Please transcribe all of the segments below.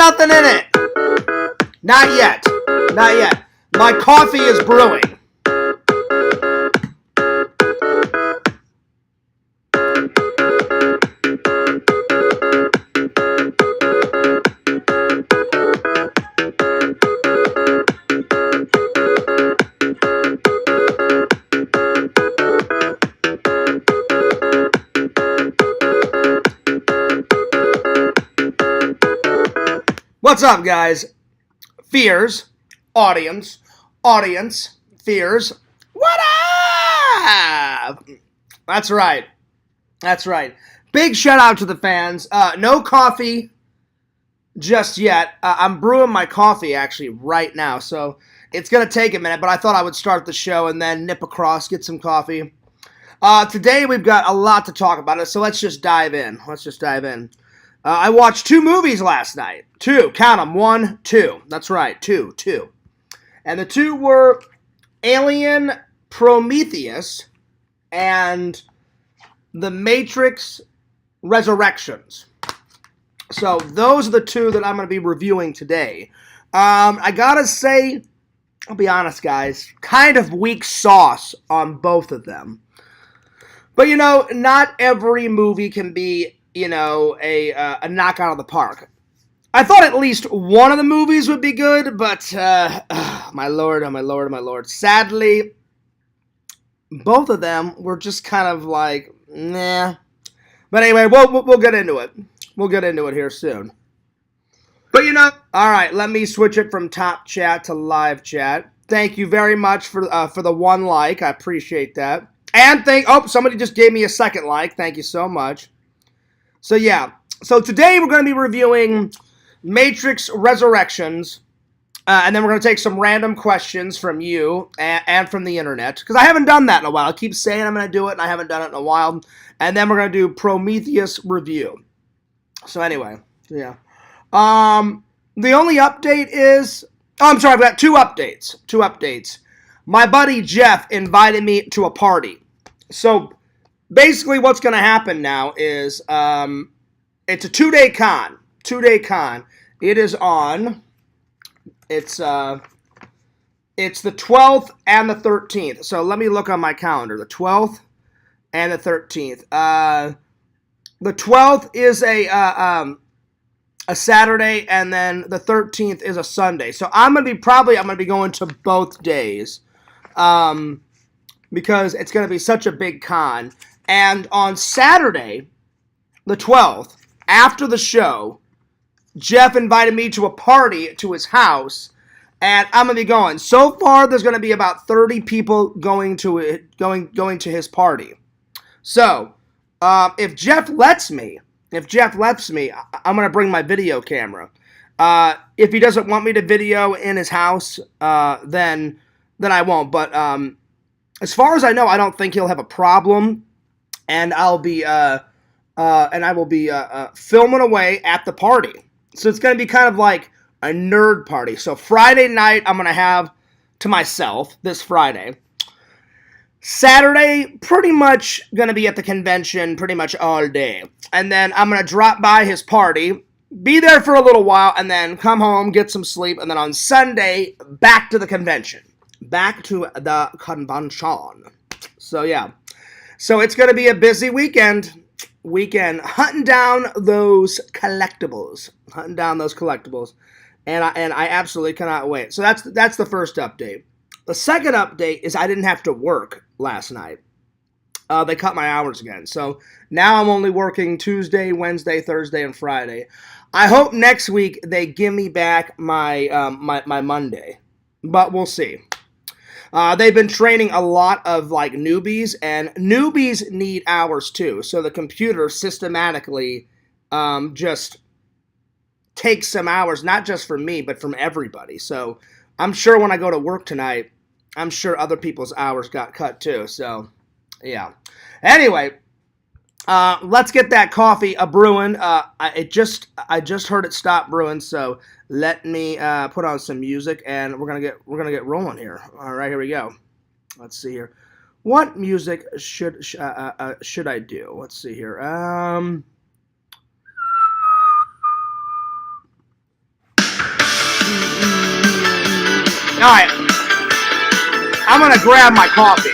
nothing in it. Not yet. Not yet. My coffee is brewing. What's up, guys? Fears, audience, fears. What up? That's right. That's right. Big shout out to the fans. No coffee just yet. I'm brewing my coffee actually right now, so it's going to take a minute, but I thought I would start the show and then nip across, get some coffee. Today we've got a lot to talk about, so let's just dive in. I watched 2 movies last night. 2. Count them. 1, 2. That's right. 2. And the 2 were Alien Prometheus and The Matrix Resurrections. So those are the 2 that I'm going to be reviewing today. I gotta say, I'll be honest, guys, kind of weak sauce on both of them. But, you know, not every movie can be, you know, a knockout of the park. I thought at least one of the movies would be good, but, my lord. Sadly, both of them were just kind of like, nah. But anyway, we'll get into it. We'll get into it here soon. But, you know, alright, let me switch it from top chat to live chat. Thank you very much for the 1 like. I appreciate that. And somebody just gave me a 2nd like. Thank you so much. So yeah, so today we're going to be reviewing Matrix Resurrections, and then we're going to take some random questions from you and from the internet, because I haven't done that in a while. I keep saying I'm going to do it, and I haven't done it in a while. And then we're going to do Prometheus review. So anyway, yeah. The only update is, I'm sorry, I've got 2 updates. My buddy Jeff invited me to a party. So basically, what's going to happen now is it's a 2-day con. It is on. It's the 12th and the 13th. So let me look on my calendar. The 12th and the 13th. The 12th is a Saturday, and then the 13th is a Sunday. So I'm gonna be going to both days, because it's gonna be such a big con. And on Saturday, the 12th, after the show, Jeff invited me to a party to his house, and I'm going to be going. So far, there's going to be about 30 people going to his party. So, if Jeff lets me, I'm going to bring my video camera. If he doesn't want me to video in his house, then I won't. But as far as I know, I don't think he'll have a problem. And I will be filming away at the party. So it's going to be kind of like a nerd party. So Friday night, I'm going to have to myself this Friday. Saturday, pretty much going to be at the convention pretty much all day. And then I'm going to drop by his party, be there for a little while, and then come home, get some sleep. And then on Sunday, back to the convention. So yeah. So it's going to be a busy weekend hunting down those collectibles. And I absolutely cannot wait. So that's the first update. The second update is I didn't have to work last night. They cut my hours again. So now I'm only working Tuesday, Wednesday, Thursday, and Friday. I hope next week they give me back my my Monday. But we'll see. They've been training a lot of like newbies, and newbies need hours too. So the computer systematically just takes some hours, not just from me, but from everybody. So I'm sure when I go to work tonight, I'm sure other people's hours got cut too. So yeah. Anyway, let's get that coffee a-brewing. I just heard it stop brewing, so let me put on some music, and we're gonna get rolling here. All right, here we go. Let's see here. What music should I do? Let's see here. Alright. I'm gonna grab my coffee.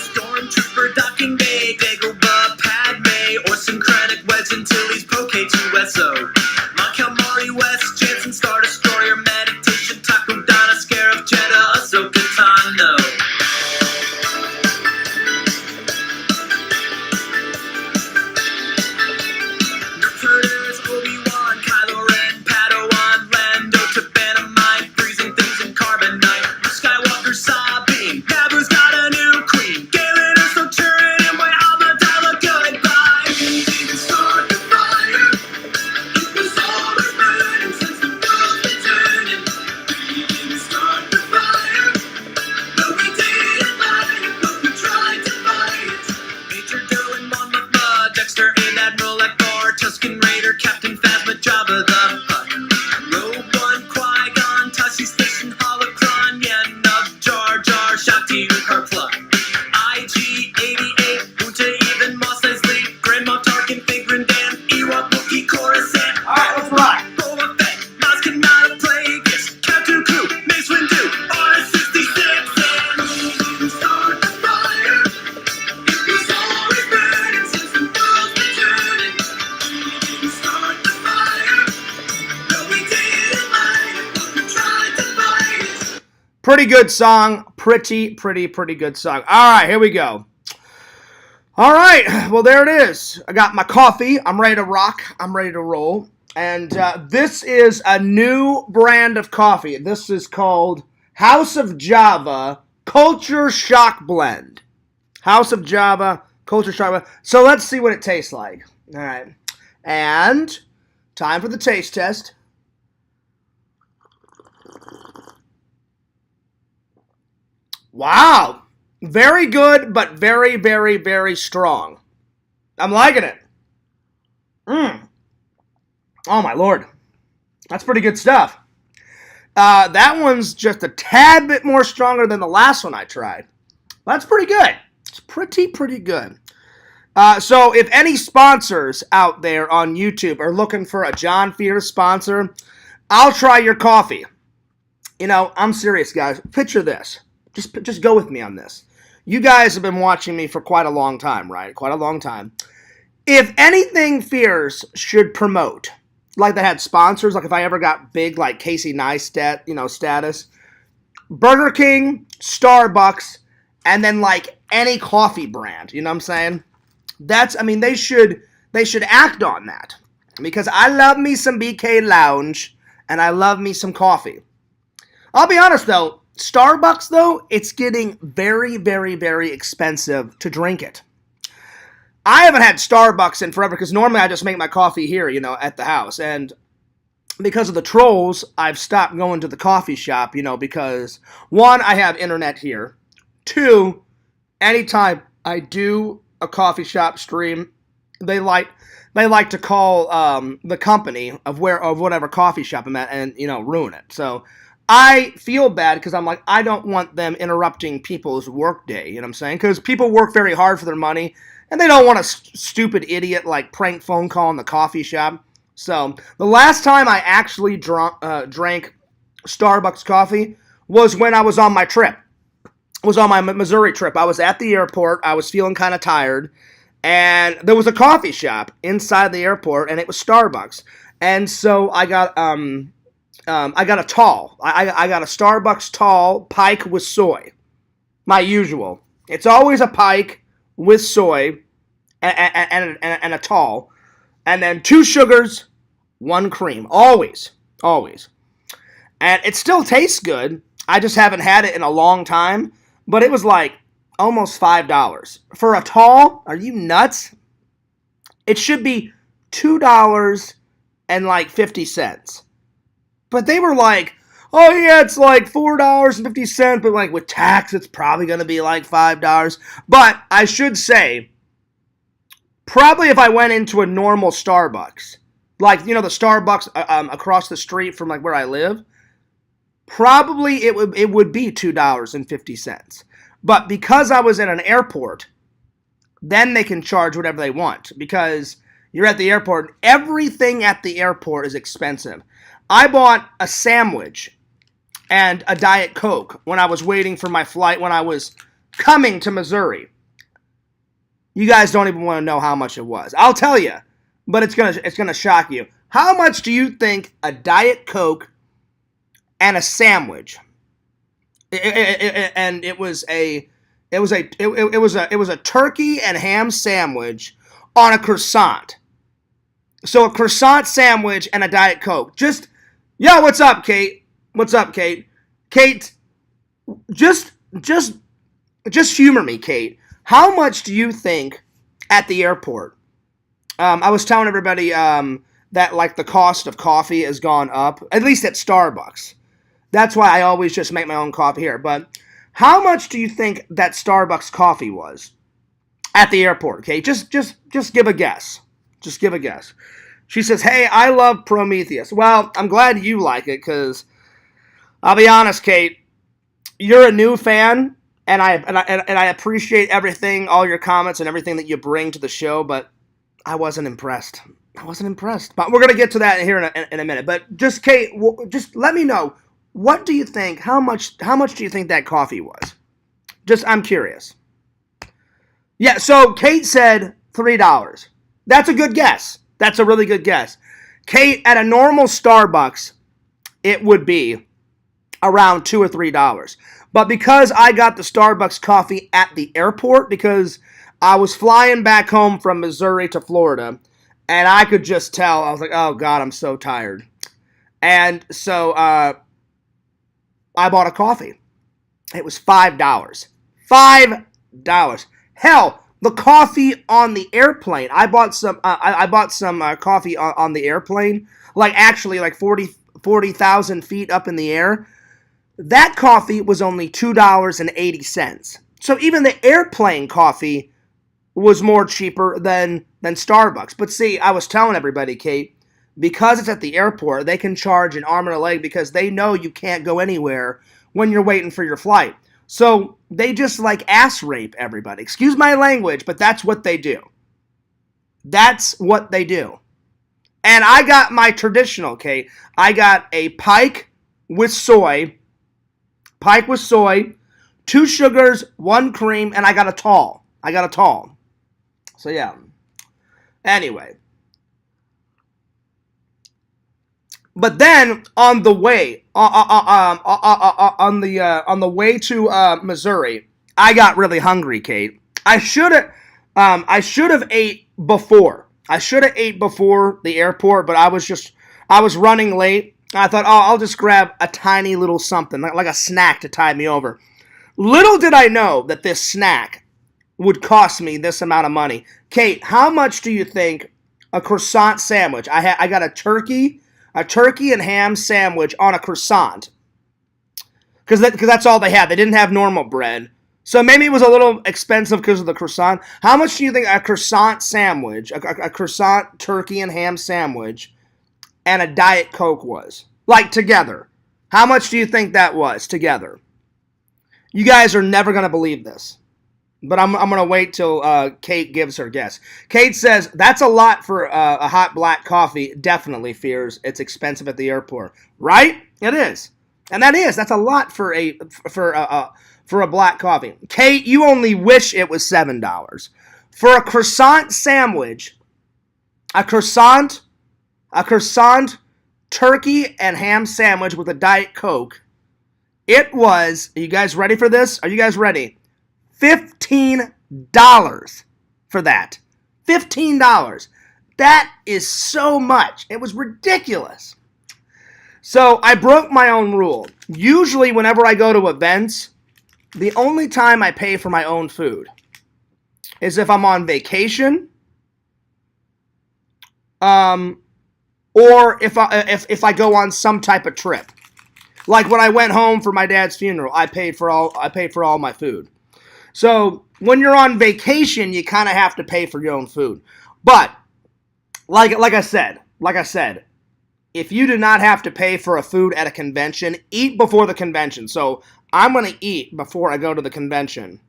Stormtrooper docking bay, Dagobah, Padme, or synchronic wedge until he's pro K2SO. Mon Calamari, West, Jansen, Star Destroyer, Meditation, Takodana, Scarab, Jeddah, Ahsoka Tano. Recruiters, Obi-Wan, Kylo Ren, Padawan, Lando, Tabana, Mind, freezing things in carbonite. Skywalker, Sabine, Naboo's got a new queen. Galen is so turning, and my Amidala, goodbye. We didn't start the fire. It was always burning since the world's been turning. We didn't start the fire. No, we didn't light it, but we tried to fight it. Major Doe and Mon Mothma, Dexter and Admiral Akbar, Tusken Raider, Captain Phasma, Jabba the Hutt. Rogue One, Qui-Gon, Tussie Station, Holocron, Yenub, Jar Jar, Shakti, Karpla. IG-88, Boonta, even Mos Eisley, Grand Moff Tarkin, Big Grandan, Ewok, Wookiee, Coruscant. Alright, let's rock. Boba Fett, Maz Kanata, Plagueis, Captain Crew, Mace Windu, RS-66, and we didn't start the fire. It was always burning since the world's been turning. We didn't start the fire. No, we didn't light it, but we tried to fight it. Pretty good song. Pretty good song. Alright, here we go. Alright, well there it is. I got my coffee. I'm ready to rock. I'm ready to roll. And this is a new brand of coffee. This is called House of Java Culture Shock Blend. House of Java Culture Shock Blend. So let's see what it tastes like. Alright. And time for the taste test. Wow. Very good, but very strong. I'm liking it. Oh my lord. That's pretty good stuff. That one's just a tad bit more stronger than the last one I tried. That's pretty good. It's pretty good. So if any sponsors out there on YouTube are looking for a John Fears sponsor, I'll try your coffee. You know, I'm serious, guys. Picture this. Just go with me on this. You guys have been watching me for quite a long time, right? Quite a long time. If anything Fears should promote, like they had sponsors, like if I ever got big like Casey Neistat, status, Burger King, Starbucks, and then like any coffee brand, you know what I'm saying? They should act on that. Because I love me some BK Lounge, and I love me some coffee. I'll be honest though, Starbucks, though, it's getting very expensive to drink it. I haven't had Starbucks in forever because normally I just make my coffee here, at the house. And because of the trolls, I've stopped going to the coffee shop, because one, I have internet here. Two, anytime I do a coffee shop stream, they like to call the company of whatever coffee shop I'm at and, ruin it. So I feel bad because I'm like, I don't want them interrupting people's workday, you know what I'm saying? Because people work very hard for their money, and they don't want a stupid idiot like prank phone call in the coffee shop. So the last time I actually drank Starbucks coffee was when I was on my trip. It was on my Missouri trip. I was at the airport. I was feeling kind of tired, and there was a coffee shop inside the airport, and it was Starbucks. And so I got a tall. I got a Starbucks tall pike with soy. My usual. It's always a pike with soy and a tall. And then 2 sugars, 1 cream. Always. And it still tastes good. I just haven't had it in a long time. But it was like almost $5. For a tall? Are you nuts? It should be $2.50. But they were like, oh yeah, it's like $4.50, but like with tax, it's probably going to be like $5. But I should say, probably if I went into a normal Starbucks, like, the Starbucks across the street from like where I live, probably it would be $2.50. But because I was in an airport, then they can charge whatever they want. Because, You're at the airport. Everything at the airport is expensive. I bought a sandwich and a Diet Coke when I was waiting for my flight when I was coming to Missouri. You guys don't even want to know how much it was. I'll tell you, but it's gonna shock you. How much do you think a Diet Coke and a sandwich? And it was a turkey and ham sandwich on a croissant. So a croissant sandwich and a Diet Coke. Just, yo, what's up, Kate? What's up, Kate? Kate, just humor me, Kate. How much do you think at the airport? I was telling everybody that like the cost of coffee has gone up, at least at Starbucks. That's why I always just make my own coffee here. But how much do you think that Starbucks coffee was at the airport? Okay, just give a guess. Just give a guess. She says, "Hey, I love Prometheus." Well, I'm glad you like it because I'll be honest, Kate. You're a new fan, and I appreciate everything, all your comments and everything that you bring to the show. But I wasn't impressed. But we're gonna get to that here in a minute. But just Kate, just let me know. What do you think? How much do you think that coffee was? Just, I'm curious. Yeah, so Kate said $3. That's a good guess. That's a really good guess. Kate, at a normal Starbucks, it would be around $2 or $3. But because I got the Starbucks coffee at the airport, because I was flying back home from Missouri to Florida, and I could just tell, I was like, oh God, I'm so tired. And so, I bought a coffee. It was $5. $5. Hell, the coffee on the airplane. I bought some coffee on the airplane, like actually like 40,000 feet up in the air. That coffee was only $2.80. So even the airplane coffee was more cheaper than Starbucks. But see, I was telling everybody, Kate, because it's at the airport, they can charge an arm and a leg because they know you can't go anywhere when you're waiting for your flight. So they just like ass rape everybody. Excuse my language, but that's what they do. That's what they do. And I got my traditional, Kate. I got a pike with soy, 2 sugars, 1 cream, and I got a tall. So yeah. Anyway. But then on the way, on the way to Missouri, I got really hungry, Kate. I should have ate before. I should have ate before the airport, but I was running late. I thought, oh, I'll just grab a tiny little something, like a snack to tide me over. Little did I know that this snack would cost me this amount of money. Kate, how much do you think a croissant sandwich? I got a turkey and ham sandwich on a croissant. Because that's all they had. They didn't have normal bread. So maybe it was a little expensive because of the croissant. How much do you think a croissant sandwich, a croissant turkey and ham sandwich, and a Diet Coke was? Like together. How much do you think that was together? You guys are never going to believe this. But I'm going to wait till Kate gives her guess. Kate says, that's a lot for a hot black coffee. Definitely, Fears. It's expensive at the airport. Right? It is. And that's a lot for a black coffee. Kate, you only wish it was $7. For a croissant sandwich, a croissant turkey and ham sandwich with a Diet Coke, it was, are you guys ready for this? Are you guys ready? $15 for that. $15. That is so much. It was ridiculous. So I broke my own rule. Usually whenever I go to events, the only time I pay for my own food is if I'm on vacation, or if I go on some type of trip. Like when I went home for my dad's funeral, I paid for all my food. So when you're on vacation, you kind of have to pay for your own food. But like I said, if you do not have to pay for a food at a convention, eat before the convention. So I'm going to eat before I go to the convention,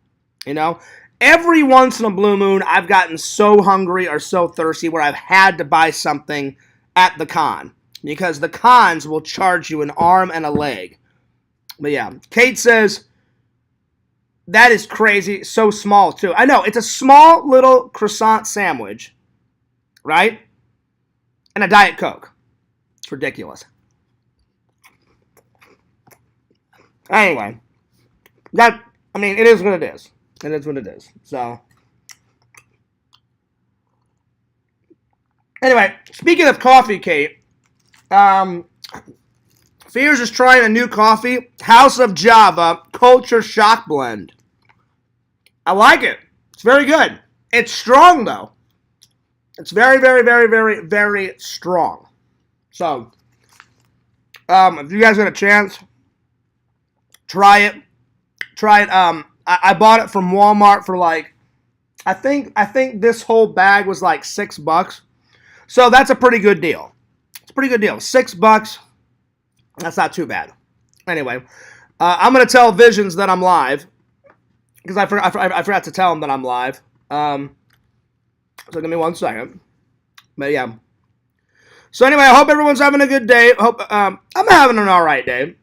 you know? every once in a blue moon, I've gotten so hungry or so thirsty where I've had to buy something at the con. Because the cons will charge you an arm and a leg. But yeah, Kate says, that is crazy. So small, too. I know, it's a small little croissant sandwich, right? And a Diet Coke. It's ridiculous. Anyway, it is what it is. It is what it is. So, anyway, speaking of coffee, Kate, Fears is trying a new coffee, House of Java Culture Shock Blend. I like it. It's very good. It's strong, though. It's very, very, very, very, very strong. So, if you guys get a chance, try it. I bought it from Walmart for like, I think this whole bag was like $6. So that's a pretty good deal. It's a pretty good deal. $6. That's not too bad. Anyway, I'm gonna tell Visions that I'm live because I forgot to tell him that I'm live. So give me 1 second. But yeah. So anyway, I hope everyone's having a good day. I'm having an alright day.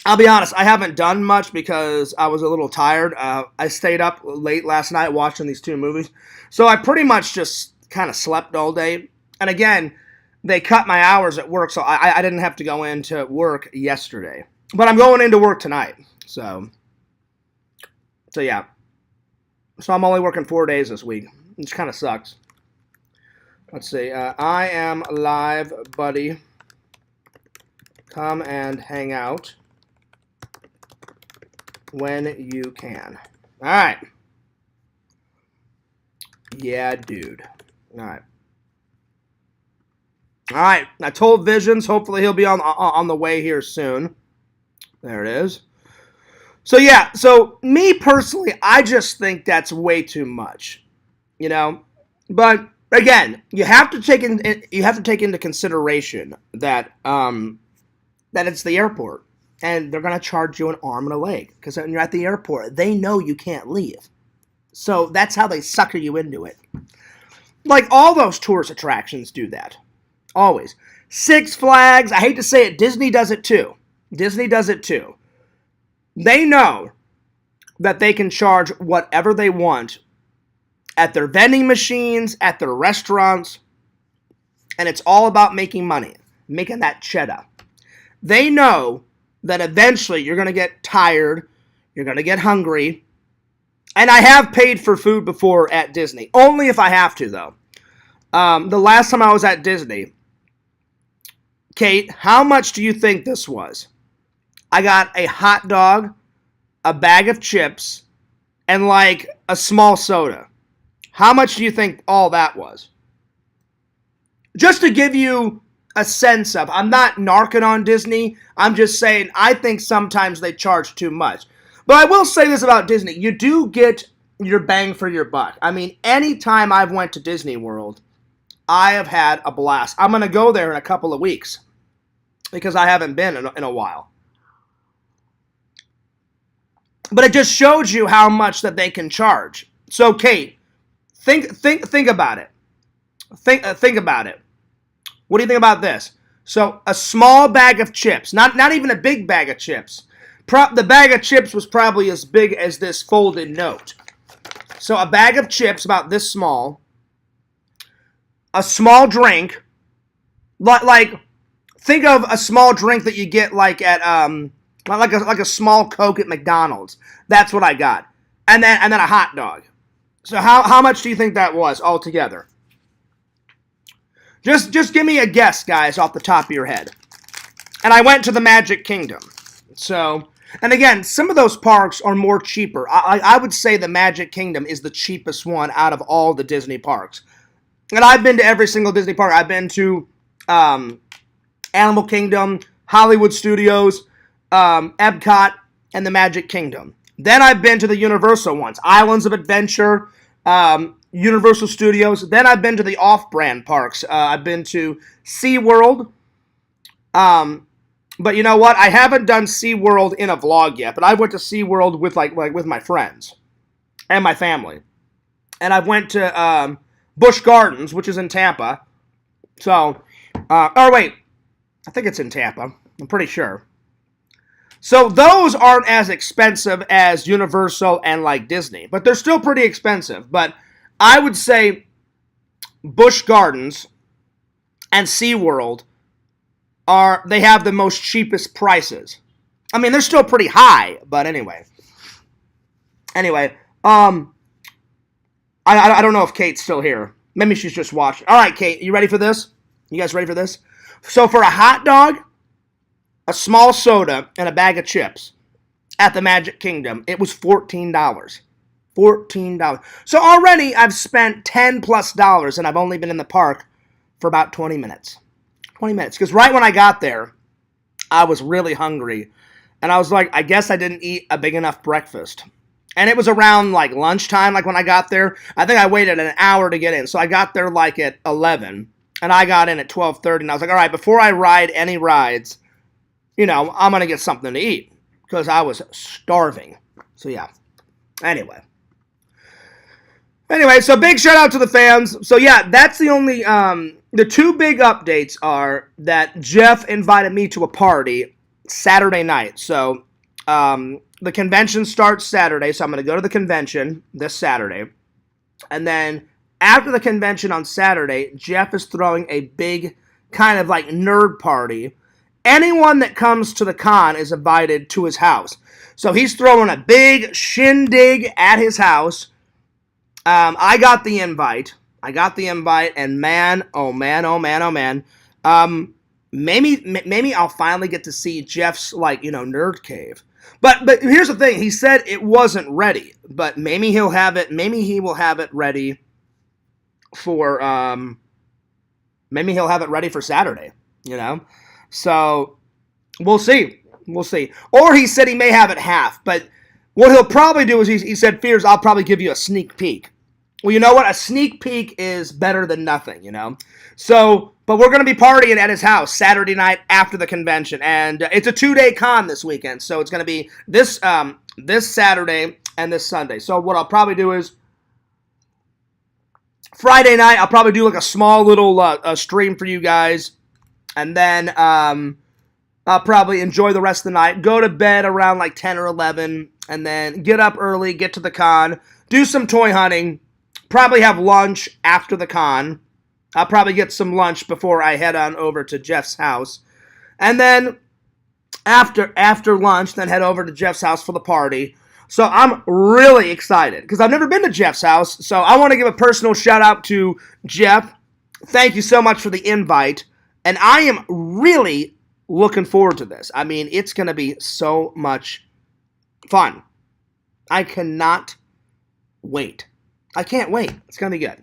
I'll be honest, I haven't done much because I was a little tired. I stayed up late last night watching these 2 movies. So I pretty much just kind of slept all day. And again, they cut my hours at work, so I didn't have to go into work yesterday. But I'm going into work tonight. So yeah. So I'm only working 4 days this week, which kind of sucks. Let's see. I am live, buddy. Come and hang out when you can. All right. Yeah, dude. All right. All right. I told Visions. Hopefully he'll be on the way here soon. There it is. So yeah. So me personally, I just think that's way too much. You know. But again, you have to take into consideration that that it's the airport. And they're going to charge you an arm and a leg. Because when you're at the airport, they know you can't leave. So that's how they sucker you into it. Like all those tourist attractions do that. Always. Six Flags, I hate to say it, Disney does it too. Disney does it too. They know that they can charge whatever they want at their vending machines, at their restaurants. And it's all about making money. Making that cheddar. They know that eventually you're going to get tired, you're going to get hungry, and I have paid for food before at Disney. Only if I have to, though. The last time I was at Disney, Kate, how much do you think this was? I got a hot dog, a bag of chips, and like a small soda. How much do you think all that was? Just to give you a sense of, I'm not narking on Disney, I'm just saying I think sometimes they charge too much. But I will say this about Disney, you do get your bang for your buck. I mean, anytime I've went to Disney World, I have had a blast. I'm going to go there in a couple of weeks because I haven't been in a while. But it just shows you how much that they can charge. So, Kate, think about it. Think about it. What do you think about this? So, a small bag of chips, not even a big bag of chips. The bag of chips was probably as big as this folded note. So, a bag of chips about this small. A small drink. Like, think of a small drink that you get like at like a small Coke at McDonald's. That's what I got. And then a hot dog. So, how much do you think that was altogether? Just give me a guess, guys, off the top of your head. And I went to the Magic Kingdom. So, and again, some of those parks are more cheaper. I would say the Magic Kingdom is the cheapest one out of all the Disney parks. And I've been to every single Disney park. I've been to Animal Kingdom, Hollywood Studios, Epcot, and the Magic Kingdom. Then I've been to the Universal ones. Islands of Adventure, Universal Studios. Then I've been to the off-brand parks. I've been to SeaWorld. But you know what? I haven't done SeaWorld in a vlog yet. But I went to SeaWorld with with my friends. and my family. And I went to Busch Gardens, which is in Tampa. So, oh wait, I think it's in Tampa. I'm pretty sure. So those aren't as expensive as Universal and like Disney, but they're still pretty expensive. But I would say Busch Gardens and SeaWorld they have the most cheapest prices. I mean, they're still pretty high, but anyway. Anyway, I don't know if Kate's still here. Maybe she's just watching. All right, Kate, you ready for this? You guys ready for this? So for a hot dog, a small soda, and a bag of chips at the Magic Kingdom, it was $14. $14. So already I've spent $10+ and I've only been in the park for about 20 minutes. 20 minutes. Because right when I got there, I was really hungry. And I was like, I guess I didn't eat a big enough breakfast. And it was around like lunchtime, like when I got there. I think I waited an hour to get in. So I got there like at 11. And I got in at 12:30. And I was like, all right, before I ride any rides, you know, I'm going to get something to eat. Because I was starving. So yeah. Anyway, so big shout out to the fans. So yeah, that's the only, the two big updates are that Jeff invited me to a party Saturday night. So, the convention starts Saturday, so I'm going to go to the convention this Saturday. And then after the convention on Saturday, Jeff is throwing a big kind of like nerd party. Anyone that comes to the con is invited to his house. So he's throwing a big shindig at his house. I got the invite. And man, oh man. Maybe I'll finally get to see Jeff's, like, you know, nerd cave. But here's the thing. He said it wasn't ready. But maybe he will have it ready for, maybe he'll have it ready for Saturday, you know? So, we'll see. Or he said he may have it half. But what he'll probably do is, he said, Fears, I'll probably give you a sneak peek. Well, you know what? A sneak peek is better than nothing, you know? So, but we're going to be partying at his house Saturday night after the convention. And it's a 2-day con this weekend. So it's going to be this Saturday and this Sunday. So what I'll probably do is Friday night, I'll probably do like a small little stream for you guys. And then I'll probably enjoy the rest of the night. Go to bed around like 10 or 11. And then get up early, get to the con, do some toy hunting. Probably have lunch after the con. I'll probably get some lunch before I head on over to Jeff's house. And then after lunch, then head over to Jeff's house for the party. So I'm really excited because I've never been to Jeff's house. So I want to give a personal shout out to Jeff. Thank you so much for the invite. And I am really looking forward to this. I mean, it's going to be so much fun. I cannot wait. I can't wait. It's going to be good.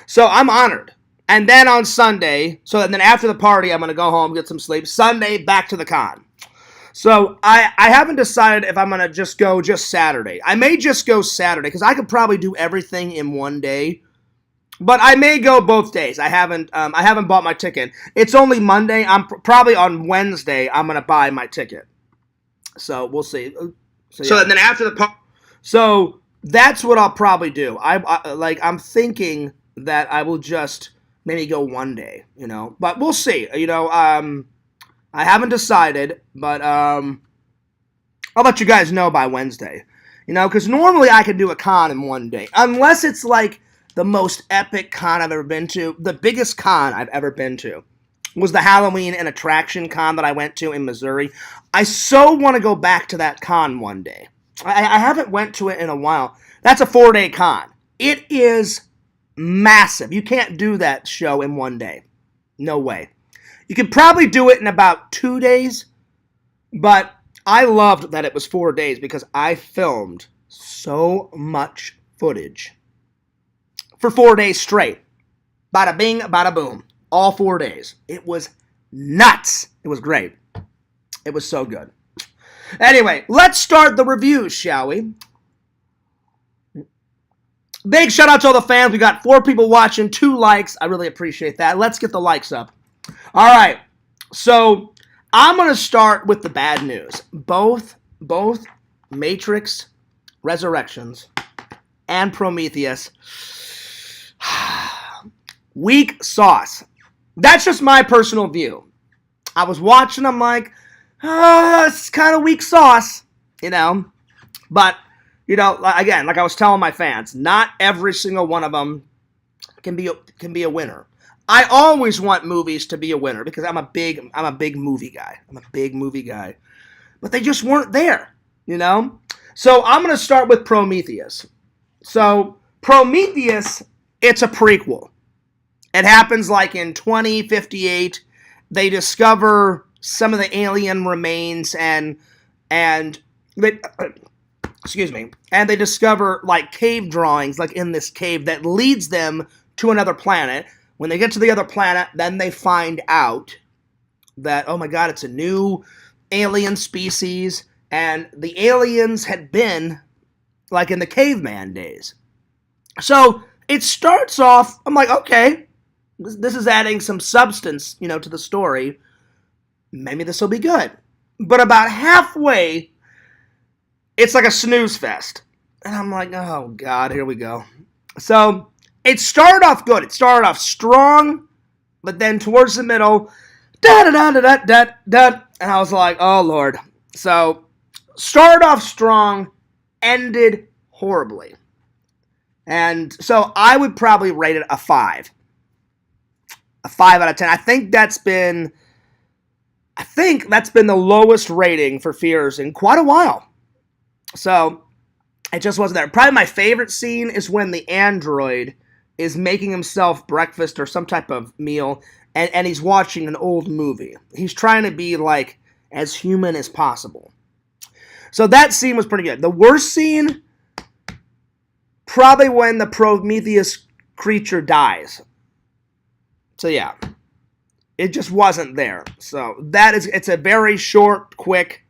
So I'm honored. And then on Sunday, and then after the party, I'm going to go home, get some sleep. Sunday, back to the con. So I haven't decided if I'm going to just go Saturday. I may just go Saturday because I could probably do everything in one day. But I may go both days. I haven't bought my ticket. It's only Monday. I'm probably on Wednesday I'm going to buy my ticket. So we'll see. So and then after the party. So that's what I'll probably do. I'm thinking that I will just maybe go one day, you know. But we'll see. You know, I haven't decided, but I'll let you guys know by Wednesday. You know, because normally I can do a con in one day. Unless it's like the most epic con I've ever been to. The biggest con I've ever been to was the Halloween and attraction con that I went to in Missouri. I so want to go back to that con one day. I haven't went to it in a while. That's a 4-day con. It is massive. You can't do that show in one day. No way. You could probably do it in about 2 days, but I loved that it was 4 days because I filmed so much footage for 4 days straight. Bada bing, bada boom. All 4 days. It was nuts. It was great. It was so good. Anyway, let's start the reviews, shall we? Big shout out to all the fans. We got 4 people watching, 2 likes. I really appreciate that. Let's get the likes up. All right. So I'm going to start with the bad news. Both Matrix Resurrections and Prometheus. Weak sauce. That's just my personal view. I was watching, I'm like, it's kind of weak sauce, you know. But, you know, again, like I was telling my fans, not every single one of them can be a winner. I always want movies to be a winner because I'm a big movie guy. I'm a big movie guy. But they just weren't there, you know? So I'm going to start with Prometheus. So Prometheus, it's a prequel. It happens like in 2058. They discover some of the alien remains and they, excuse me, and they discover like cave drawings like in this cave that leads them to another planet. When they get to the other planet, then they find out that, oh my god, it's a new alien species, and the aliens had been like in the caveman days. So it starts off, I'm like, okay, this is adding some substance, you know, to the story. Maybe this will be good. But about halfway, it's like a snooze fest. And I'm like, oh god, here we go. So it started off good. It started off strong, but then towards the middle, da-da-da-da-da-da-da, and I was like, oh lord. So started off strong, ended horribly. And so I would probably rate it a 5. A 5 out of 10. I think that's been the lowest rating for Fears in quite a while. So it just wasn't there. Probably my favorite scene is when the android is making himself breakfast or some type of meal, and he's watching an old movie. He's trying to be like as human as possible. So that scene was pretty good. The worst scene, probably when the Prometheus creature dies. So yeah, it just wasn't there. So it's a very short, quick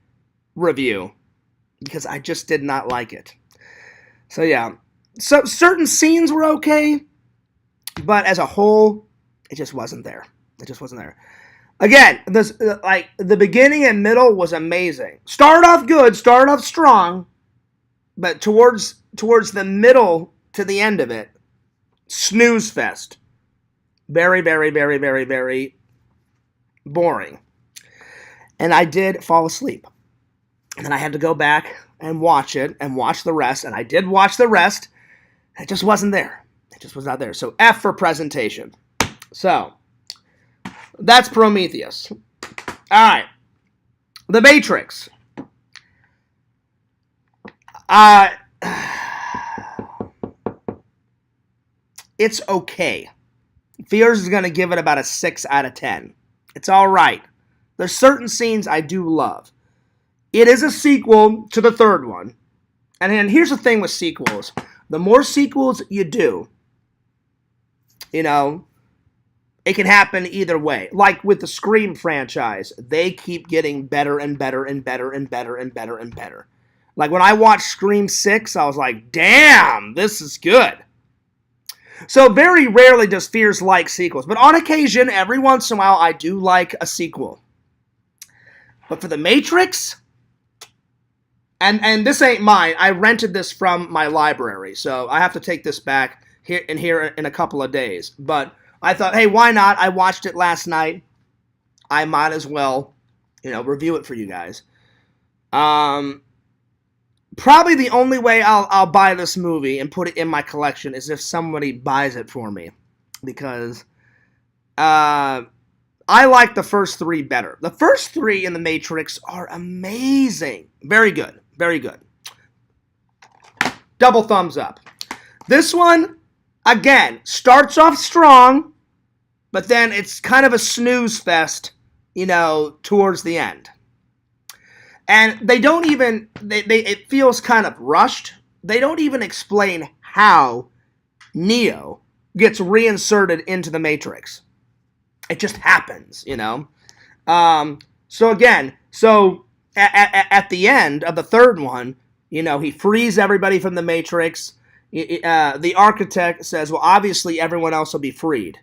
review because I just did not like it. So yeah, so certain scenes were okay, but as a whole, it just wasn't there. It just wasn't there. Again, this like the beginning and middle was amazing. Started off good, started off strong, but towards the middle to the end of it, snooze fest. Very, very, very, very, very boring. And I did fall asleep. And then I had to go back and watch it and watch the rest. And I did watch the rest. It just wasn't there. It just was not there. So F for presentation. So that's Prometheus. All right. The Matrix. It's okay. Fears is going to give it about a 6 out of 10. It's all right. There's certain scenes I do love. It is a sequel to the third one. And then here's the thing with sequels. The more sequels you do, you know, it can happen either way. Like with the Scream franchise, they keep getting better and better and better and better and better and better. Like when I watched Scream 6, I was like, damn, this is good. So very rarely does Fears like sequels. But on occasion, every once in a while, I do like a sequel. But for The Matrix, and this ain't mine. I rented this from my library. So I have to take this back here in a couple of days. But I thought, hey, why not? I watched it last night. I might as well, you know, review it for you guys. Probably the only way I'll buy this movie and put it in my collection is if somebody buys it for me. Because I like the first 3 better. The first 3 in The Matrix are amazing. Very good. Very good. Double thumbs up. This one, again, starts off strong, but then it's kind of a snooze fest, you know, towards the end. And they don't even, it feels kind of rushed. They don't even explain how Neo gets reinserted into the Matrix. It just happens, you know. So again, at the end of the third one, you know, he frees everybody from the Matrix. The architect says, well, obviously everyone else will be freed.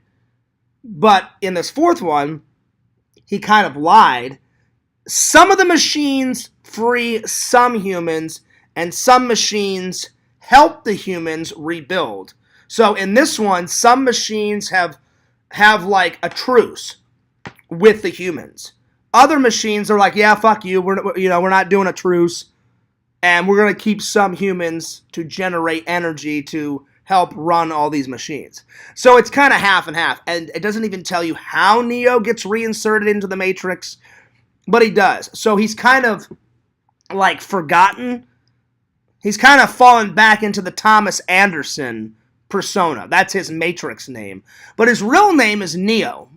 But in this fourth one, he kind of lied. Some of the machines free some humans, and some machines help the humans rebuild. So in this one, some machines have like a truce with the humans. Other machines are like, yeah, fuck you. We're not doing a truce, and we're gonna keep some humans to generate energy to help run all these machines. So it's kind of half and half, and it doesn't even tell you how Neo gets reinserted into the Matrix, but he does. So he's kind of like forgotten. He's kind of fallen back into the Thomas Anderson persona. That's his Matrix name. But his real name is Neo.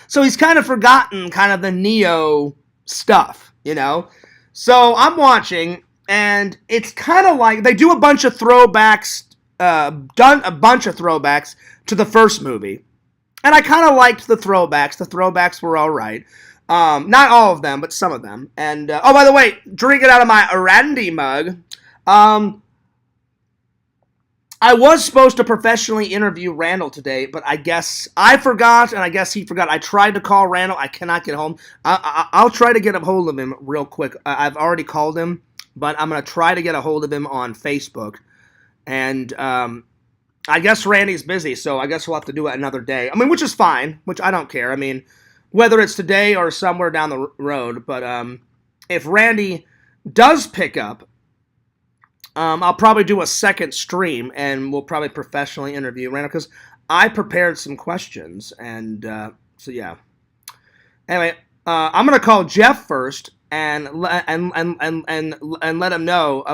So he's kind of forgotten kind of the Neo stuff, you know? So I'm watching, and it's kind of like they do a bunch of throwbacks, done a bunch of throwbacks to the first movie. And I kind of liked the throwbacks. The throwbacks were all right. Not all of them, but some of them. And, oh, by the way, drinking out of my aand mug. I was supposed to professionally interview Randall today, but I guess I forgot, and I guess he forgot. I tried to call Randall. I cannot get home. I'll try to get a hold of him real quick. I've already called him, but I'm going to try to get a hold of him on Facebook. And I guess Randy's busy, so I guess we'll have to do it another day. I mean, which is fine, which I don't care. I mean, whether it's today or somewhere down the road. But if Randy does pick up, I'll probably do a second stream, and we'll probably professionally interview Randall, because I prepared some questions, and so yeah. Anyway, I'm gonna call Jeff first and let him know.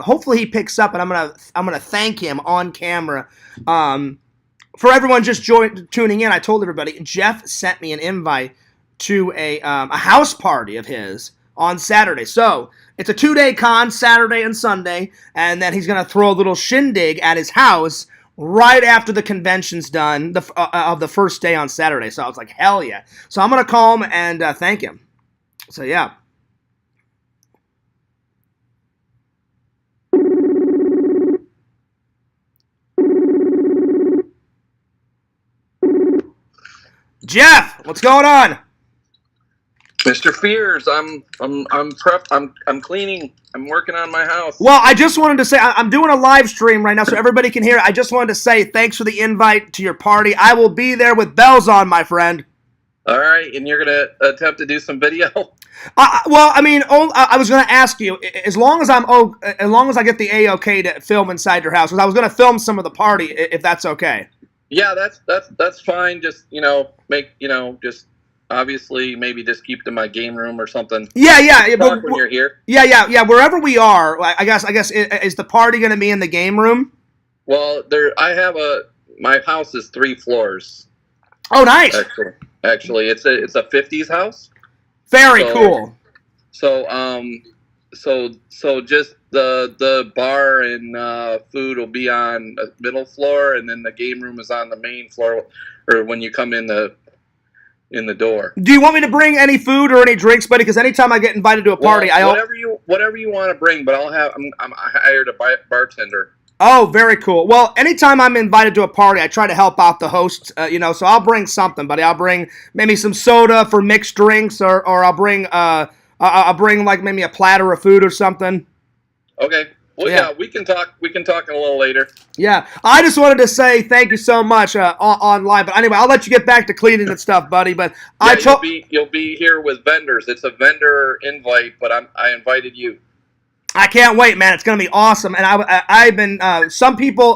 Hopefully he picks up, and I'm gonna thank him on camera. For everyone just tuning in, I told everybody Jeff sent me an invite to a house party of his on Saturday. So it's a 2-day con, Saturday and Sunday, and then he's going to throw a little shindig at his house right after the convention's done of the first day on Saturday. So I was like, hell yeah. So I'm going to call him and thank him. So yeah. Jeff, what's going on? Mr. Fears, I'm cleaning. I'm working on my house. Well, I just wanted to say, I'm doing a live stream right now so everybody can hear it. I just wanted to say thanks for the invite to your party. I will be there with bells on, my friend. All right, and you're going to attempt to do some video? Well, I mean, I was going to ask you, as long as I get the A-OK to film inside your house, because I was going to film some of the party, if that's okay. Yeah, that's fine. Just, just obviously maybe just keep it in my game room or something. Yeah. But when you're here. Yeah. Wherever we are, I guess is the party going to be in the game room? Well, my house is 3 floors. Oh, nice. Actually, it's a 50s house. Very cool. So just the bar and food will be on the middle floor, and then the game room is on the main floor, or when you come in the door. Do you want me to bring any food or any drinks, buddy? Because anytime I get invited to a party, whatever you want to bring, but I'm hired a bartender. Oh, very cool. Well, anytime I'm invited to a party, I try to help out the host, so I'll bring something, buddy. I'll bring maybe some soda for mixed drinks, or I'll bring like maybe a platter of food or something. Okay. Well, yeah, we can talk a little later. Yeah, I just wanted to say thank you so much online. But anyway, I'll let you get back to cleaning and stuff, buddy. But you'll be here with vendors. It's a vendor invite, but I invited you. I can't wait, man. It's gonna be awesome. And I've been some people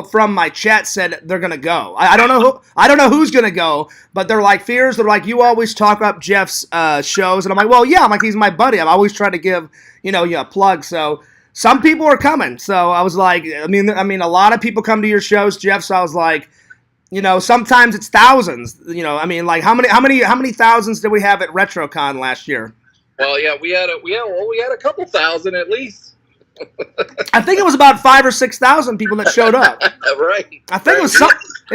from my chat said they're gonna go. I don't know who's gonna go, but they're like Fears. They're like, you always talk up Jeff's shows, and I'm like, well, yeah. I'm like, he's my buddy. I'm always trying to give a plug. So some people are coming. So I was like, I mean, a lot of people come to your shows, Jeff. So I was like, sometimes it's thousands. I mean, like how many thousands did we have at RetroCon last year? Well, yeah, we had a couple thousand at least. I think it was about 5,000 or 6,000 people that showed up. Right. I think it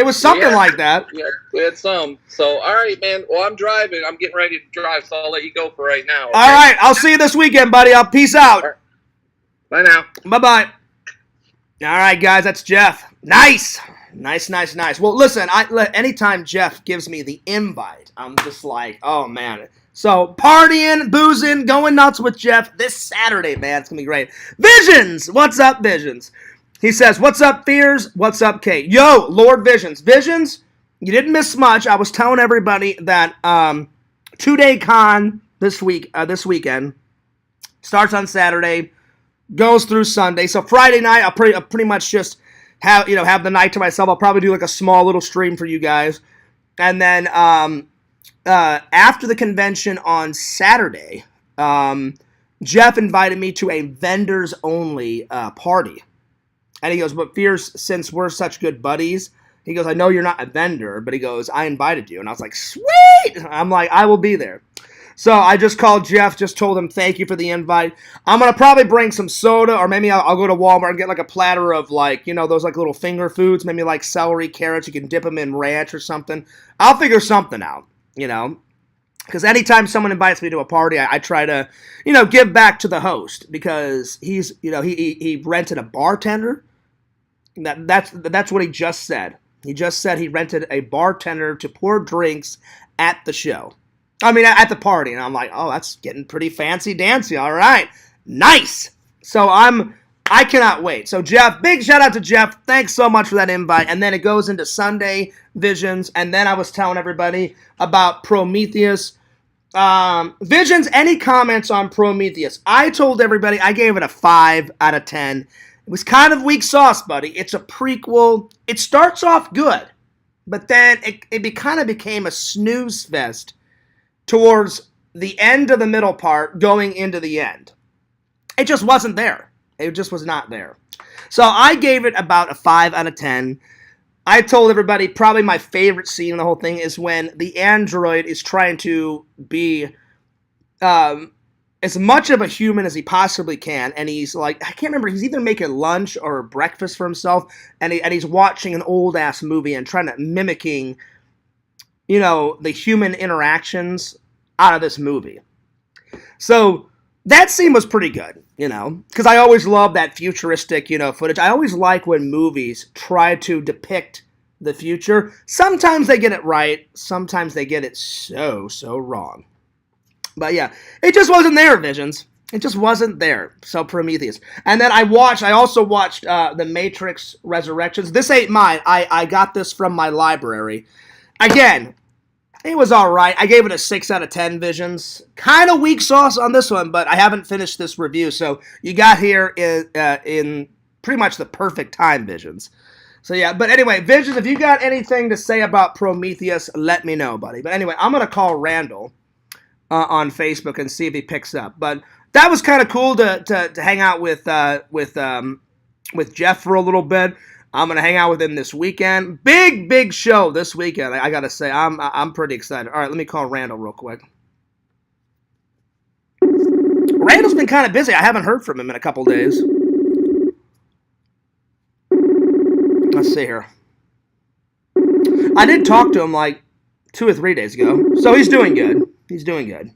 was something like that. Yeah, we had some. So, all right, man. Well, I'm driving. I'm getting ready to drive, so I'll let you go for right now. Okay? All right. I'll see you this weekend, buddy. I'll peace out. Right. Bye now. Bye-bye. All right, guys. That's Jeff. Nice. Well, listen, anytime Jeff gives me the invite, I'm just like, oh, man. So partying, boozing, going nuts with Jeff this Saturday, man. It's going to be great. Visions! What's up, Visions? He says, what's up, Fears? What's up, Kate? Yo, Lord Visions. Visions, you didn't miss much. I was telling everybody that 2-day con this weekend starts on Saturday, goes through Sunday. So Friday night, I'll pretty much just have the night to myself. I'll probably do like a small little stream for you guys. And then after the convention on Saturday, Jeff invited me to a vendors-only party. And he goes, but Fierce, since we're such good buddies, he goes, I know you're not a vendor, but he goes, I invited you. And I was like, sweet! I'm like, I will be there. So I just called Jeff, just told him thank you for the invite. I'm going to probably bring some soda, or maybe I'll go to Walmart and get like a platter of like, those like little finger foods, maybe like celery, carrots. You can dip them in ranch or something. I'll figure something out, Because anytime someone invites me to a party, I try to, give back to the host because he's, he rented a bartender. That's what he just said. He just said he rented a bartender to pour drinks at the show. I mean, at the party. And I'm like, oh, that's getting pretty fancy-dancy. All right. Nice. So I cannot wait. So Jeff, big shout out to Jeff. Thanks so much for that invite. And then it goes into Sunday Visions. And then I was telling everybody about Prometheus. Visions, any comments on Prometheus? I told everybody I gave it a 5 out of 10. It was kind of weak sauce, buddy. It's a prequel. It starts off good, but then it kind of became a snooze fest towards the end of the middle part going into the end. It just wasn't there. It just was not there. So I gave it about a 5 out of 10. I told everybody probably my favorite scene in the whole thing is when the android is trying to be as much of a human as he possibly can, and he's like, I can't remember, he's either making lunch or breakfast for himself, and he's watching an old-ass movie and trying to mimicking, the human interactions out of this movie. So that scene was pretty good, because I always love that futuristic, footage. I always like when movies try to depict the future. Sometimes they get it right, sometimes they get it so wrong. But yeah, it just wasn't there, Visions. It just wasn't there. So Prometheus. And then I also watched The Matrix Resurrections. This ain't mine. I got this from my library. Again, it was alright. I gave it a 6 out of 10, Visions. Kind of weak sauce on this one, but I haven't finished this review. So you got here in pretty much the perfect time, Visions. So yeah, but anyway, Visions, if you got anything to say about Prometheus, let me know, buddy. But anyway, I'm going to call Randall on Facebook and see if he picks up. But that was kind of cool to hang out with Jeff for a little bit. I'm gonna hang out with him this weekend. Big show this weekend. I gotta say, I'm pretty excited. All right, let me call Randall real quick. Randall's been kind of busy. I haven't heard from him in a couple days. Let's see here. I did talk to him like 2 or 3 days ago, so he's doing good. He's doing good.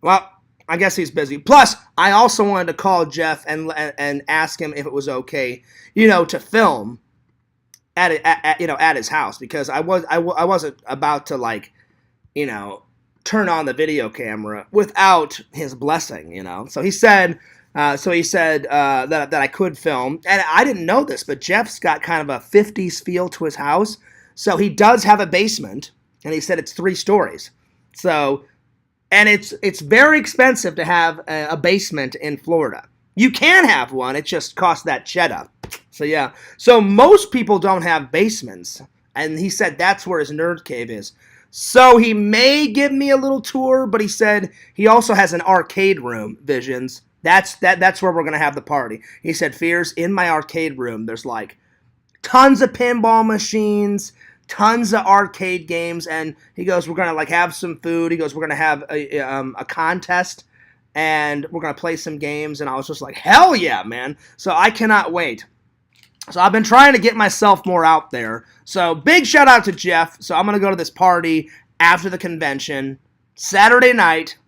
Well, I guess he's busy. Plus, I also wanted to call Jeff and ask him if it was okay, to film at his house, because I wasn't about to turn on the video camera without his blessing, So he said. That I could film, and I didn't know this, but Jeff's got kind of a 50s feel to his house, so he does have a basement, and he said it's 3 stories. So, and it's very expensive to have a basement in Florida. You can have one, it just costs that cheddar. So yeah, so most people don't have basements, and he said that's where his nerd cave is. So he may give me a little tour, but he said he also has an arcade room, Visions. That's where we're going to have the party. He said, Fears, in my arcade room, there's like tons of pinball machines, tons of arcade games, and he goes, we're going to have some food. He goes, we're going to have a contest, and we're going to play some games. And I was just like, hell yeah, man. So I cannot wait. So I've been trying to get myself more out there. So big shout out to Jeff. So I'm going to go to this party after the convention, Saturday night.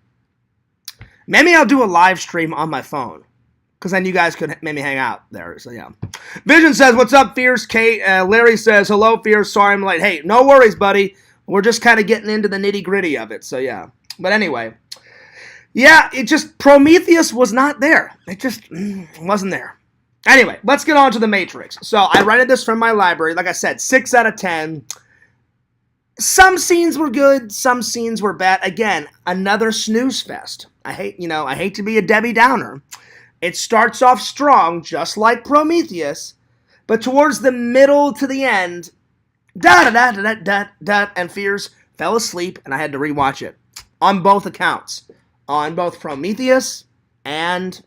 Maybe I'll do a live stream on my phone. because then you guys could maybe hang out there. So, yeah. Vision says, what's up, Fierce? Kate. Larry says, hello, Fierce. Sorry I'm late. Hey, no worries, buddy. We're just kind of getting into the nitty-gritty of it. So, yeah. But anyway. Yeah, it just, Prometheus was not there. It just wasn't there. Anyway, let's get on to The Matrix. So, I rented this from my library. Like I said, 6 out of 10. Some scenes were good, some scenes were bad. Again, another snooze fest. I hate to be a Debbie Downer. It starts off strong, just like Prometheus, but towards the middle to the end, and Fears fell asleep, and I had to rewatch it. On both accounts. On both Prometheus and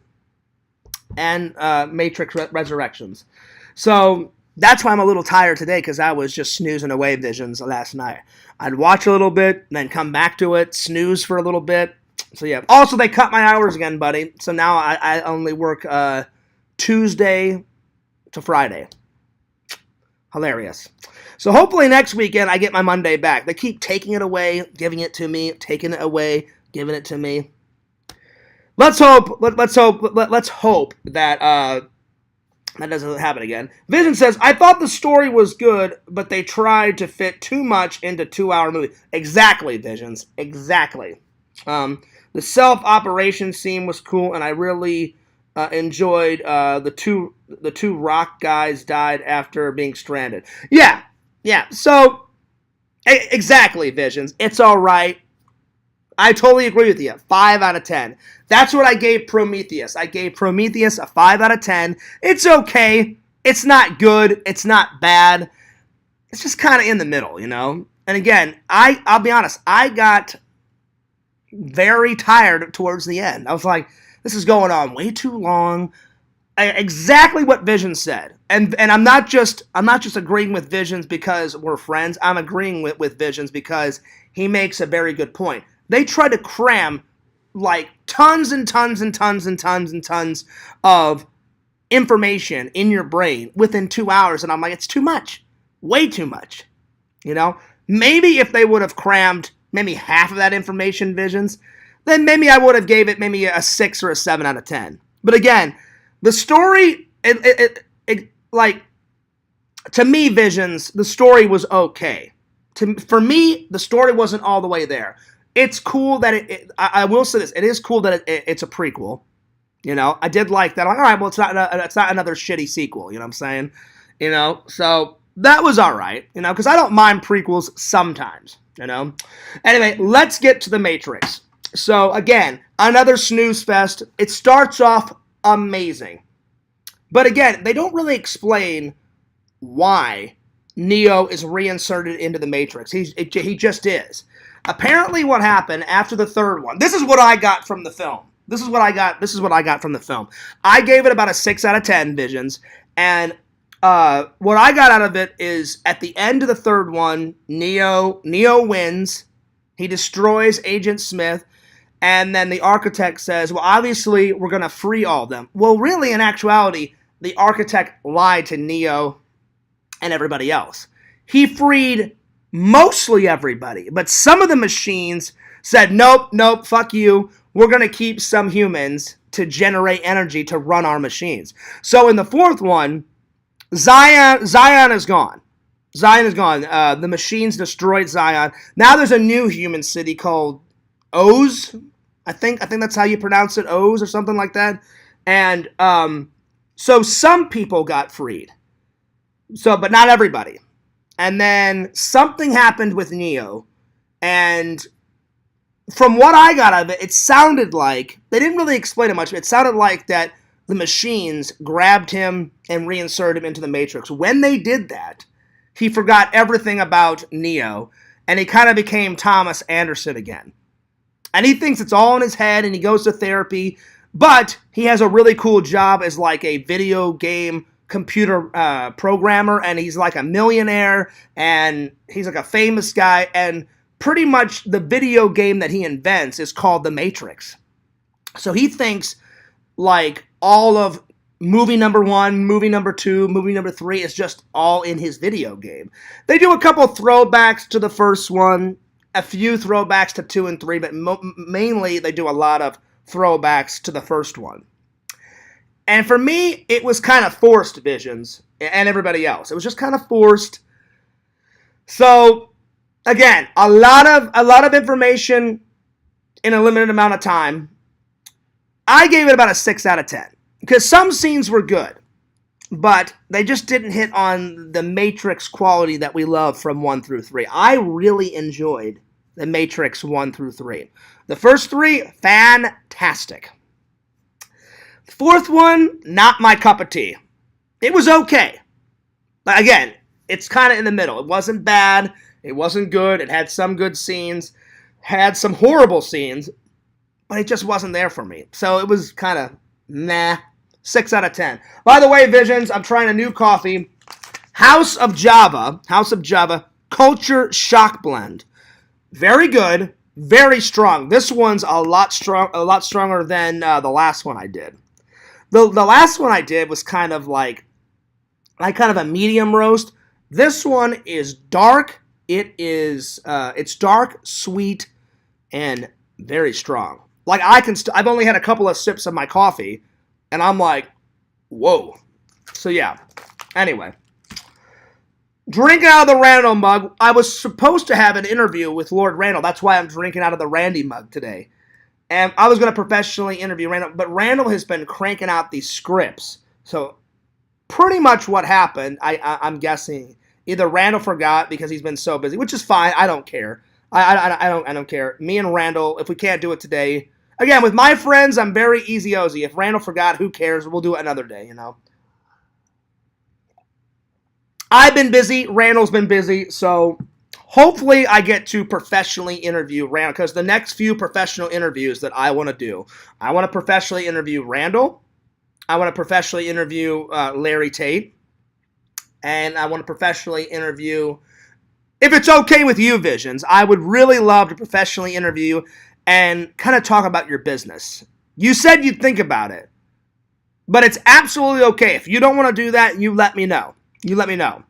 Matrix Resurrections. So, that's why I'm a little tired today, because I was just snoozing away Visions last night. I'd watch a little bit, then come back to it, snooze for a little bit. So, yeah. Also, they cut my hours again, buddy. So now I only work Tuesday to Friday. Hilarious. So hopefully next weekend I get my Monday back. They keep taking it away, giving it to me, taking it away, giving it to me. Let's hope that that doesn't happen again. Vision says, I thought the story was good, but they tried to fit too much into 2-hour movie. Exactly, Visions. Exactly. The self-operation scene was cool, and I really enjoyed the two rock guys died after being stranded. Yeah. So, exactly, Visions. It's all right. I totally agree with you. 5 out of 10. That's what I gave Prometheus. I gave Prometheus a 5 out of 10. It's okay. It's not good. It's not bad. It's just kind of in the middle, you know? And again, I'll be honest, I got very tired towards the end. I was like, this is going on way too long. Exactly what Vision said. And I'm not just agreeing with Visions because we're friends. I'm agreeing with Visions because he makes a very good point. They try to cram like tons and tons and tons and tons and tons of information in your brain within 2 hours. And I'm like, it's too much. Way too much. You know? Maybe if they would have crammed maybe half of that information, Visions, then maybe I would have gave it maybe a 6 or a 7 out of 10. But again, the story, like, to me, Visions, the story was okay. For me, the story wasn't all the way there. It's cool that I will say this. It is cool that it's a prequel. You know, I did like that. I'm like, all right, well, it's not another shitty sequel. You know what I'm saying? You know, so that was all right. You know, because I don't mind prequels sometimes. You know. Anyway, let's get to The Matrix. So again, another snooze fest. It starts off amazing, but again, they don't really explain why Neo is reinserted into the Matrix. He just is. Apparently what happened after the third one, this is what I got from the film. This is what I got from the film. I gave it about a 6 out of 10, Visions. And what I got out of it is at the end of the third one, Neo wins. He destroys Agent Smith. And then the architect says, well, obviously, we're going to free all of them. Well, really, in actuality, the architect lied to Neo and everybody else. He freed mostly everybody, but some of the machines said, nope, fuck you. We're going to keep some humans to generate energy to run our machines. So in the fourth one, Zion is gone. Zion is gone. The machines destroyed Zion. Now there's a new human city called Oz. I think that's how you pronounce it, Oz or something like that. And so some people got freed. So, but not everybody. And then something happened with Neo, and from what I got out of it, it sounded like, they didn't really explain it much, but it sounded like that the machines grabbed him and reinserted him into the Matrix. When they did that, he forgot everything about Neo, and he kind of became Thomas Anderson again. And he thinks it's all in his head, and he goes to therapy, but he has a really cool job as like a video game computer programmer, and he's like a millionaire, and he's like a famous guy, and pretty much the video game that he invents is called The Matrix. So he thinks like all of movie number 1, movie number 2, movie number 3 is just all in his video game. They do a couple throwbacks to the first one, a few throwbacks to 2 and 3, but mainly they do a lot of throwbacks to the first one. And for me, it was kind of forced, Visions, and everybody else. It was just kind of forced. So, again, a lot of information in a limited amount of time. I gave it about a 6 out of 10. Because some scenes were good, but they just didn't hit on the Matrix quality that we love from 1 through 3. I really enjoyed the Matrix 1 through 3. The first 3, fantastic. The fourth one, not my cup of tea. It was okay. But again, it's kind of in the middle. It wasn't bad. It wasn't good. It had some good scenes. Had some horrible scenes. But it just wasn't there for me. So it was kind of meh. 6 out of 10. By the way, Visions, I'm trying a new coffee. House of Java, Culture Shock Blend. Very good, very strong. This one's a lot stronger than the last one I did. The last one I did was kind of like kind of a medium roast. This one is dark. It's dark, sweet, and very strong. Like I've only had a couple of sips of my coffee, and I'm like, whoa. So yeah. Anyway. Drinking out of the Randall mug. I was supposed to have an interview with Lord Randall. That's why I'm drinking out of the Randy mug today. And I was going to professionally interview Randall. But Randall has been cranking out these scripts. So pretty much what happened, I'm guessing, either Randall forgot because he's been so busy, which is fine. I don't care. I don't care. Me and Randall, if we can't do it today. Again, with my friends, I'm very easy-ozy. If Randall forgot, who cares? We'll do it another day, you know. I've been busy. Randall's been busy. So hopefully I get to professionally interview Randall. Because the next few professional interviews that I want to do, I want to professionally interview Randall. I want to professionally interview Larry Tate. And I want to professionally interview, if it's okay with you, Visions, I would really love to professionally interview and kind of talk about your business. You said you'd think about it. But it's absolutely okay. If you don't want to do that, you let me know. You let me know.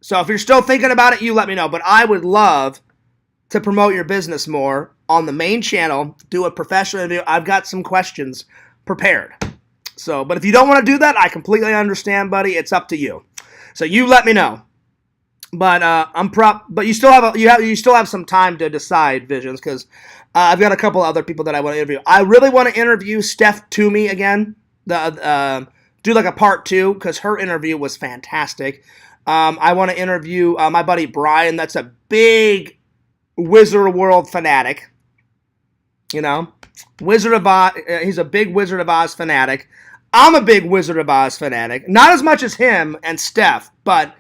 So if you're still thinking about it, you let me know. But I would love to promote your business more on the main channel, do a professional interview. I've got some questions prepared. So, but if you don't want to do that, I completely understand, buddy. It's up to you. So you let me know. But but you still have some time to decide, Visions, because I've got a couple other people that I want to interview. I really want to interview Steph Toomey again. Do like a part 2 because her interview was fantastic. I want to interview my buddy Brian. That's a big Wizard World fanatic. You know, Wizard of Oz. He's a big Wizard of Oz fanatic. I'm a big Wizard of Oz fanatic. Not as much as him and Steph, but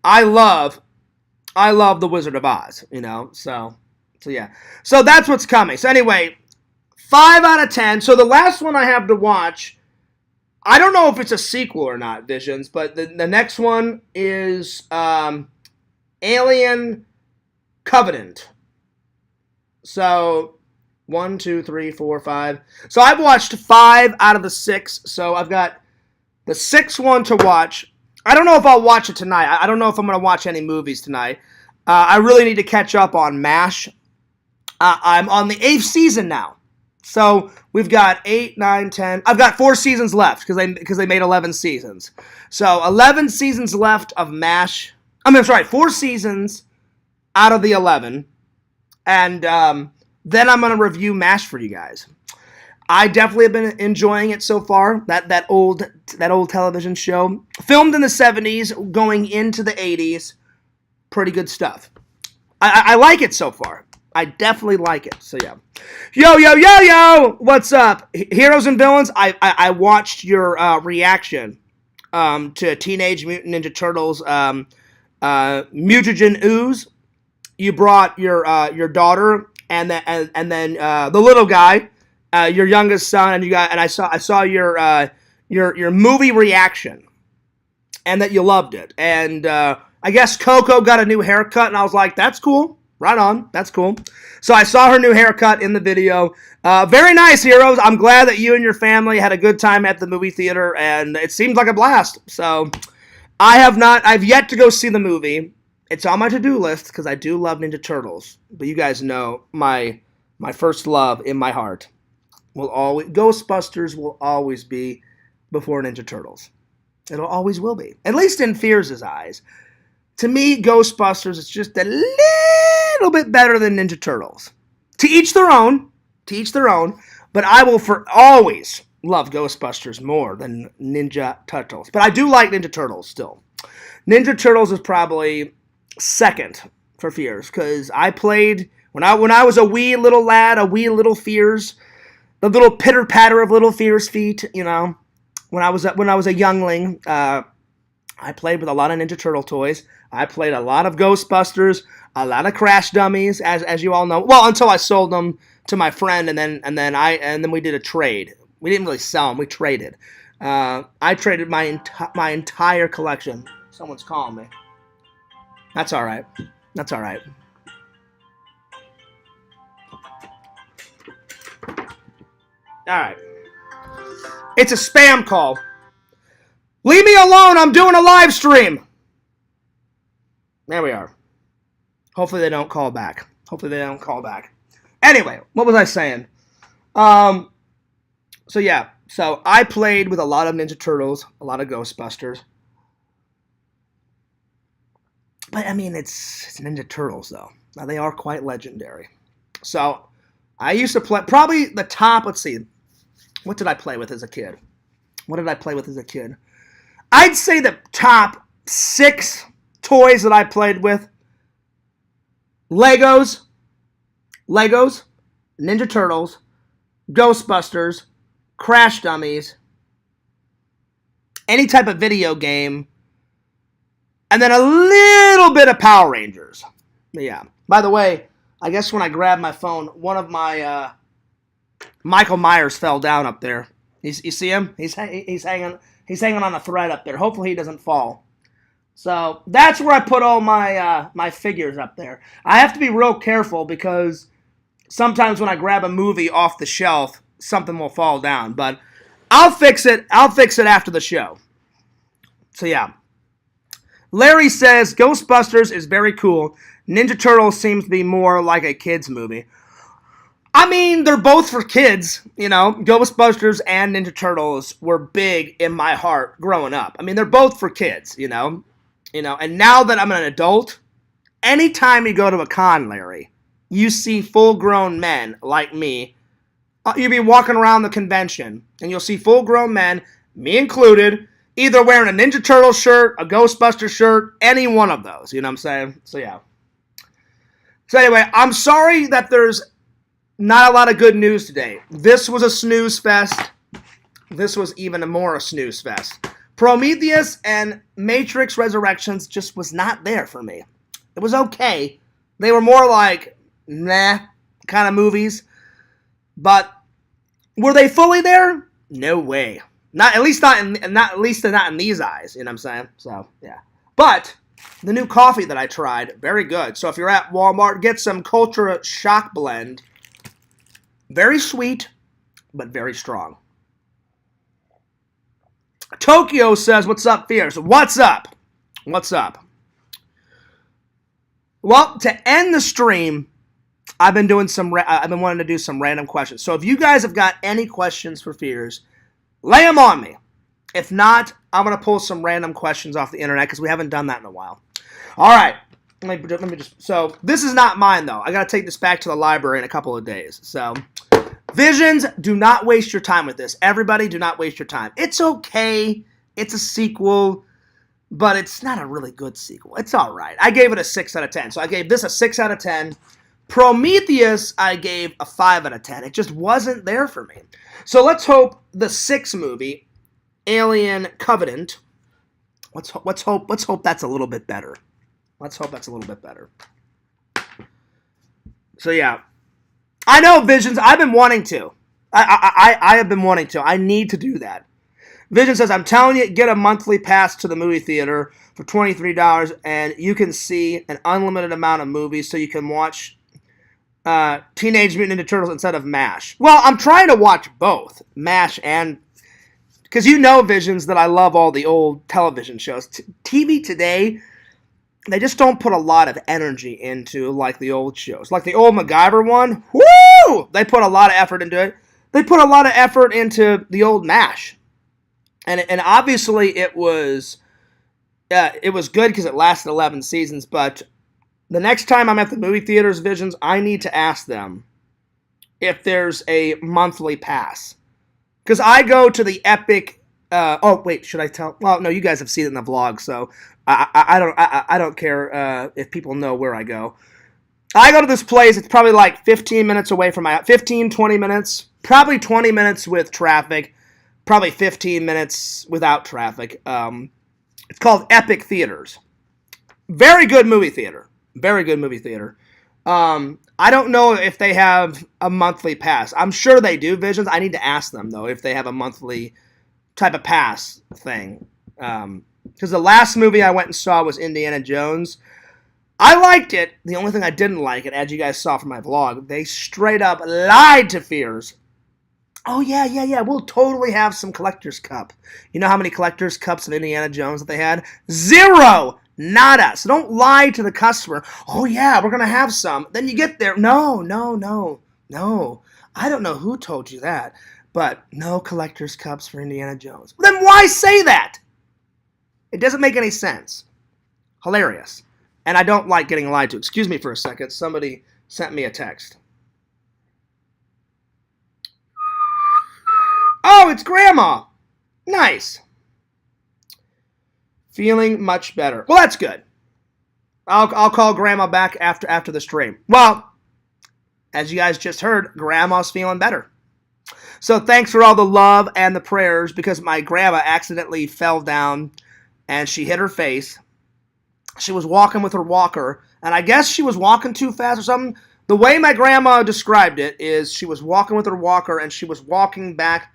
I love the Wizard of Oz. You know, so yeah. So that's what's coming. So anyway, 5 out of 10. So the last one I have to watch. I don't know if it's a sequel or not, Visions, but the next one is Alien Covenant. So, 1, 2, 3, 4, 5. So I've watched 5 out of the 6, so I've got the 6th one to watch. I don't know if I'll watch it tonight. I don't know if I'm going to watch any movies tonight. I really need to catch up on MASH. I'm on the 8th season now. So we've got 8, 9, 10. I've got 4 seasons left because they made 11 seasons. So 11 seasons left of MASH. 4 seasons out of the 11. And then I'm going to review MASH for you guys. I definitely have been enjoying it so far. That old television show. Filmed in the 70s, going into the 80s. Pretty good stuff. I like it so far. I definitely like it. So yeah. Yo! What's up? Heroes and Villains, I watched your reaction to Teenage Mutant Ninja Turtles Mutagen Ooze. You brought your daughter and then the little guy, your youngest son, and I saw your movie reaction and that you loved it. And I guess Coco got a new haircut and I was like, that's cool. Right on. That's cool. So I saw her new haircut in the video. Very nice, Heroes. I'm glad that you and your family had a good time at the movie theater, and it seemed like a blast. So I've yet to go see the movie. It's on my to-do list because I do love Ninja Turtles. But you guys know my first love in my heart will always, Ghostbusters will always be before Ninja Turtles. It'll always will be. At least in Fears' eyes. To me, Ghostbusters is just a little bit better than Ninja Turtles. To each their own. To each their own. But I will for always love Ghostbusters more than Ninja Turtles. But I do like Ninja Turtles still. Ninja Turtles is probably second for Fears. Because I played, when I was a wee little lad, a wee little Fears, the little pitter-patter of little Fears feet, you know. When I was a youngling, I played with a lot of Ninja Turtle toys. I played a lot of Ghostbusters, a lot of Crash Dummies, as you all know. Well, until I sold them to my friend, and then we did a trade. We didn't really sell them; we traded. I traded my entire collection. Someone's calling me. That's all right. That's all right. All right. It's a spam call. Leave me alone. I'm doing a live stream. There we are. Hopefully they don't call back. Anyway, what was I saying? So yeah. So I played with a lot of Ninja Turtles, a lot of Ghostbusters. But I mean, it's Ninja Turtles though. Now they are quite legendary. So I used to play probably the top. Let's see. What did I play with as a kid? I'd say the top 6 toys that I played with. Legos, Ninja Turtles, Ghostbusters, Crash Dummies, any type of video game, and then a little bit of Power Rangers. Yeah. By the way, I guess when I grabbed my phone, one of my Michael Myers fell down up there. You see him? He's hanging on a thread up there. Hopefully he doesn't fall. So that's where I put all my my figures up there. I have to be real careful because sometimes when I grab a movie off the shelf, something will fall down. But I'll fix it. After the show. So yeah. Larry says Ghostbusters is very cool. Ninja Turtles seems to be more like a kids movie. I mean, they're both for kids, you know. Ghostbusters and Ninja Turtles were big in my heart growing up. I mean, they're both for kids, you know. And now that I'm an adult, anytime you go to a con, Larry, you see full-grown men like me. You'll be walking around the convention, and you'll see full-grown men, me included, either wearing a Ninja Turtle shirt, a Ghostbuster shirt, any one of those. You know what I'm saying? So, yeah. So, anyway, I'm sorry that there's not a lot of good news today. This was a snooze fest. This was even more a snooze fest. Prometheus and Matrix Resurrections just was not there for me. It was okay. They were more like, nah, kind of movies. But were they fully there? No way. Not at least not in these eyes. You know what I'm saying? So yeah. But the new coffee that I tried, very good. So if you're at Walmart, get some Cultura Shock Blend. Very sweet, but very strong. Tokyo says, "What's up, Fears? What's up? What's up?" Well, to end the stream, I've been wanting to do some random questions. So if you guys have got any questions for Fears, lay them on me. If not, I'm gonna pull some random questions off the internet because we haven't done that in a while. All right. Let me just. So this is not mine though. I gotta take this back to the library in a couple of days. So. Visions, do not waste your time with this. Everybody, do not waste your time. It's okay. It's a sequel, but it's not a really good sequel. It's all right. I gave it a 6 out of 10. So I gave this a 6 out of 10. Prometheus, I gave a 5 out of 10. It just wasn't there for me. So let's hope the 6th movie, Alien Covenant, let's hope that's a little bit better. So yeah. I know, Visions. I've been wanting to. I have been wanting to. I need to do that. Vision says, "I'm telling you, get a monthly pass to the movie theater for $23, and you can see an unlimited amount of movies, so you can watch Teenage Mutant Ninja Turtles instead of MASH." Well, I'm trying to watch both MASH and because you know, Visions, that I love all the old television shows. TV today. They just don't put a lot of energy into like the old shows. Like the old MacGyver one, woo! They put a lot of effort into it. They put a lot of effort into the old MASH. and obviously it was good because it lasted 11 seasons. But the next time I'm at the movie theaters, Visions, I need to ask them if there's a monthly pass, because I go to the Epic. Oh wait, should I tell? Well, no, you guys have seen it in the vlog, so I don't care if people know where I go. I go to this place. It's probably like 15 minutes away from my 20 minutes, probably 20 minutes with traffic, probably 15 minutes without traffic. It's called Epic Theaters. Very good movie theater. Very good movie theater. I don't know if they have a monthly pass. I'm sure they do, Visions. I need to ask them, though, if they have a monthly type of pass thing. Because the last movie I went and saw was Indiana Jones. I liked it. The only thing I didn't like it, as you guys saw from my vlog, they straight up lied to Fears. Oh, yeah. We'll totally have some collector's cup. You know how many collector's cups of Indiana Jones that they had? 0! Nada. So don't lie to the customer. Oh, yeah, we're going to have some. Then you get there. No. I don't know who told you that, but no collector's cups for Indiana Jones. Well, then why say that? It doesn't make any sense. Hilarious. And I don't like getting lied to. Excuse me for a second. Somebody sent me a text. Oh, it's Grandma. Nice. Feeling much better. Well, that's good. I'll call Grandma back after the stream. Well, as you guys just heard, Grandma's feeling better. So thanks for all the love and the prayers, because my grandma accidentally fell down and she hit her face. She was walking with her walker, and I guess she was walking too fast or something. The way my grandma described it is she was walking with her walker, and she was walking back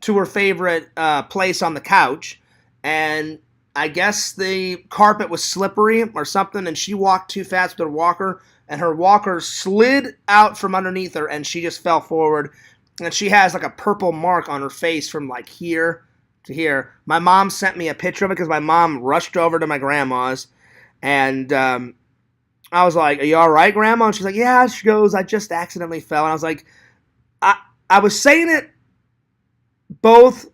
to her favorite place on the couch, and I guess the carpet was slippery or something, and she walked too fast with her walker, and her walker slid out from underneath her, and she just fell forward, and she has like a purple mark on her face from like here to here. My mom sent me a picture of it because my mom rushed over to my grandma's, and I was like, "Are you all right, Grandma?" And she's like, "Yeah." She goes, "I just accidentally fell." And I was like, I was saying it both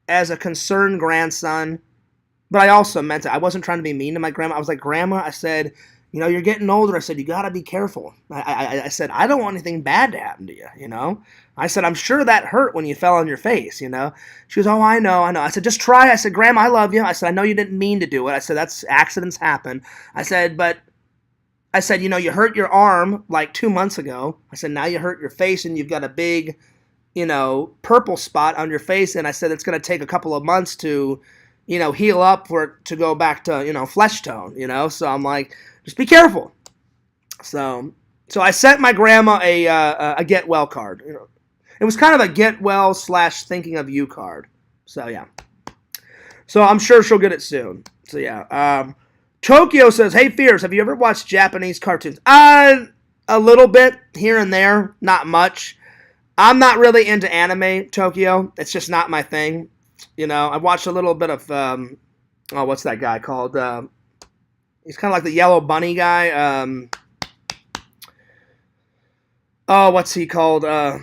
as a concerned grandson, but I also meant it. I wasn't trying to be mean to my grandma. I was like, "Grandma," I said, "you know, you're getting older." I said, "You got to be careful." I said, "I don't want anything bad to happen to you, you know?" I said, "I'm sure that hurt when you fell on your face, you know?" She goes, "Oh, I know. I said, "Just try." I said, "Grandma, I love you." I said, "I know you didn't mean to do it." I said, "That's accidents happen." I said, "You know, you hurt your arm like 2 months ago." I said, "Now you hurt your face and you've got a big, you know, purple spot on your face." And I said, "It's going to take a couple of months to, you know, heal up for it to go back to, you know, flesh tone, you know?" So I'm like, just be careful. So I sent my grandma a get well card. You know, it was kind of a get well / thinking of you card. So yeah. So I'm sure she'll get it soon. So yeah. Tokyo says, "Hey Fears, have you ever watched Japanese cartoons?" A little bit here and there, not much. I'm not really into anime, Tokyo. It's just not my thing. You know, I watched a little bit of what's that guy called? He's kind of like the yellow bunny guy. What's he called? I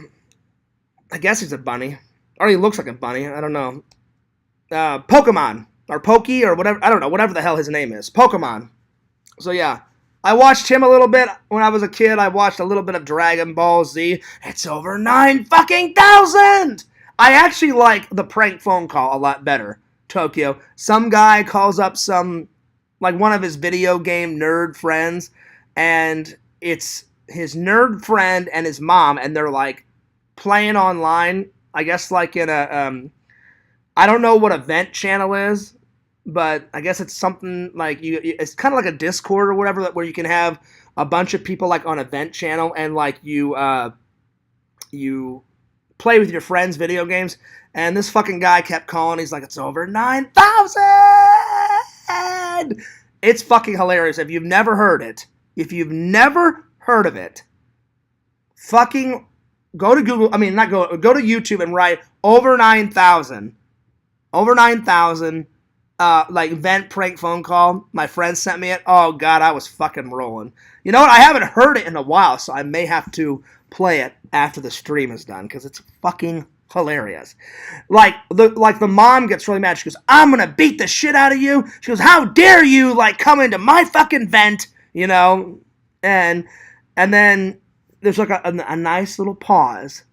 guess he's a bunny. Or he looks like a bunny. I don't know. Pokemon. Or Pokey or whatever. I don't know. Whatever the hell his name is. Pokemon. So yeah. I watched him a little bit when I was a kid. I watched a little bit of Dragon Ball Z. It's over 9,000! I actually like the prank phone call a lot better, Tokyo. Some guy calls up like one of his video game nerd friends, and it's his nerd friend and his mom, and they're like playing online, I guess like in a, I don't know what event channel is, but I guess it's something like it's kind of like a Discord or whatever, where you can have a bunch of people like on event channel, and like you play with your friends video games. And this fucking guy kept calling. He's like, "It's over 9,000!" It's fucking hilarious. If you've never heard it, if you've never heard of it, fucking go to Google. I mean, not go to YouTube and write over 9,000. Over 9,000. Like vent prank phone call. My friend sent me it. Oh god, I was fucking rolling. You know what? I haven't heard it in a while, so I may have to play it after the stream is done, because it's fucking Hilarious. Like the mom gets really mad. She goes, I'm gonna beat the shit out of you. She goes, how dare you like come into my fucking vent, you know? And then there's like a nice little pause.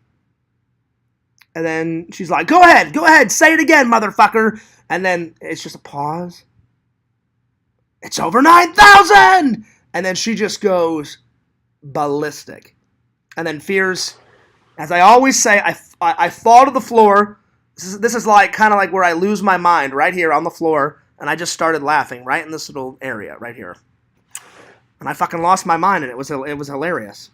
And then she's like, go ahead, say it again, motherfucker. And then it's just a pause. It's over 9,000! And then she just goes ballistic. And then Fears, as I always say, I fall to the floor. This is like kind of like where I lose my mind, right here on the floor. And I just started laughing right in this little area right here. And I fucking lost my mind, and it was hilarious.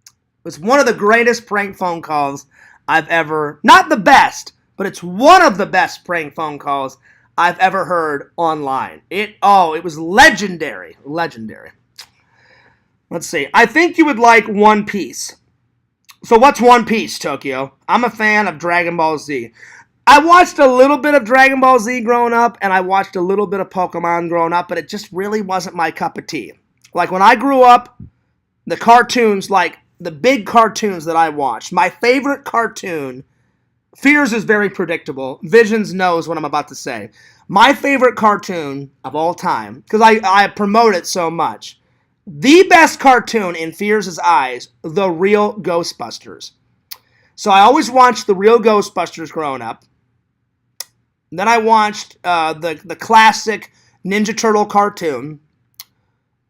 It was one of the greatest prank phone calls I've ever, not the best, but it's one of the best prank phone calls I've ever heard online. It was legendary. Legendary. Let's see. I think you would like One Piece. So what's One Piece, Tokyo? I'm a fan of Dragon Ball Z. I watched a little bit of Dragon Ball Z growing up, and I watched a little bit of Pokemon growing up, but it just really wasn't my cup of tea. Like when I grew up, the cartoons, like the big cartoons that I watched, my favorite cartoon, Fears is very predictable. Visions knows what I'm about to say. My favorite cartoon of all time, because I promote it so much, the best cartoon in Fears' eyes, The Real Ghostbusters. So I always watched The Real Ghostbusters growing up. Then I watched the classic Ninja Turtle cartoon.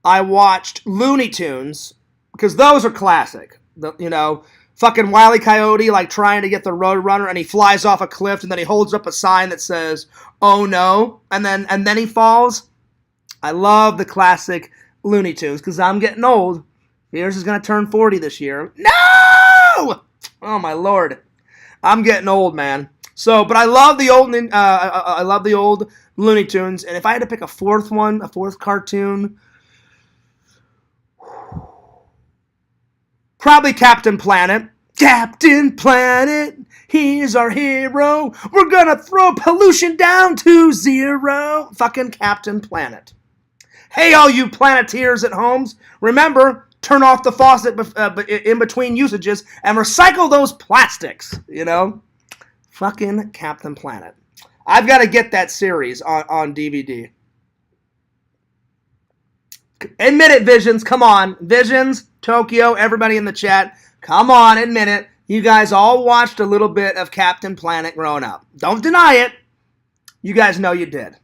I watched Looney Tunes, because those are classic. Fucking Wile E. Coyote, like, trying to get the Roadrunner, and he flies off a cliff, and then he holds up a sign that says, oh no, and then he falls. I love the classic Looney Tunes, because I'm getting old. Fears is going to turn 40 this year. No! Oh, my Lord. I'm getting old, man. So, but I love the old Looney Tunes, and if I had to pick a fourth cartoon, probably Captain Planet. Captain Planet, he's our hero. We're gonna throw pollution down to zero. Fucking Captain Planet. Hey, all you Planeteers at homes, remember, turn off the faucet in between usages and recycle those plastics, Fucking Captain Planet. I've got to get that series on DVD. Admit it, Visions. Come on. Visions, Tokyo, everybody in the chat. Come on, admit it. You guys all watched a little bit of Captain Planet growing up. Don't deny it. You guys know you did.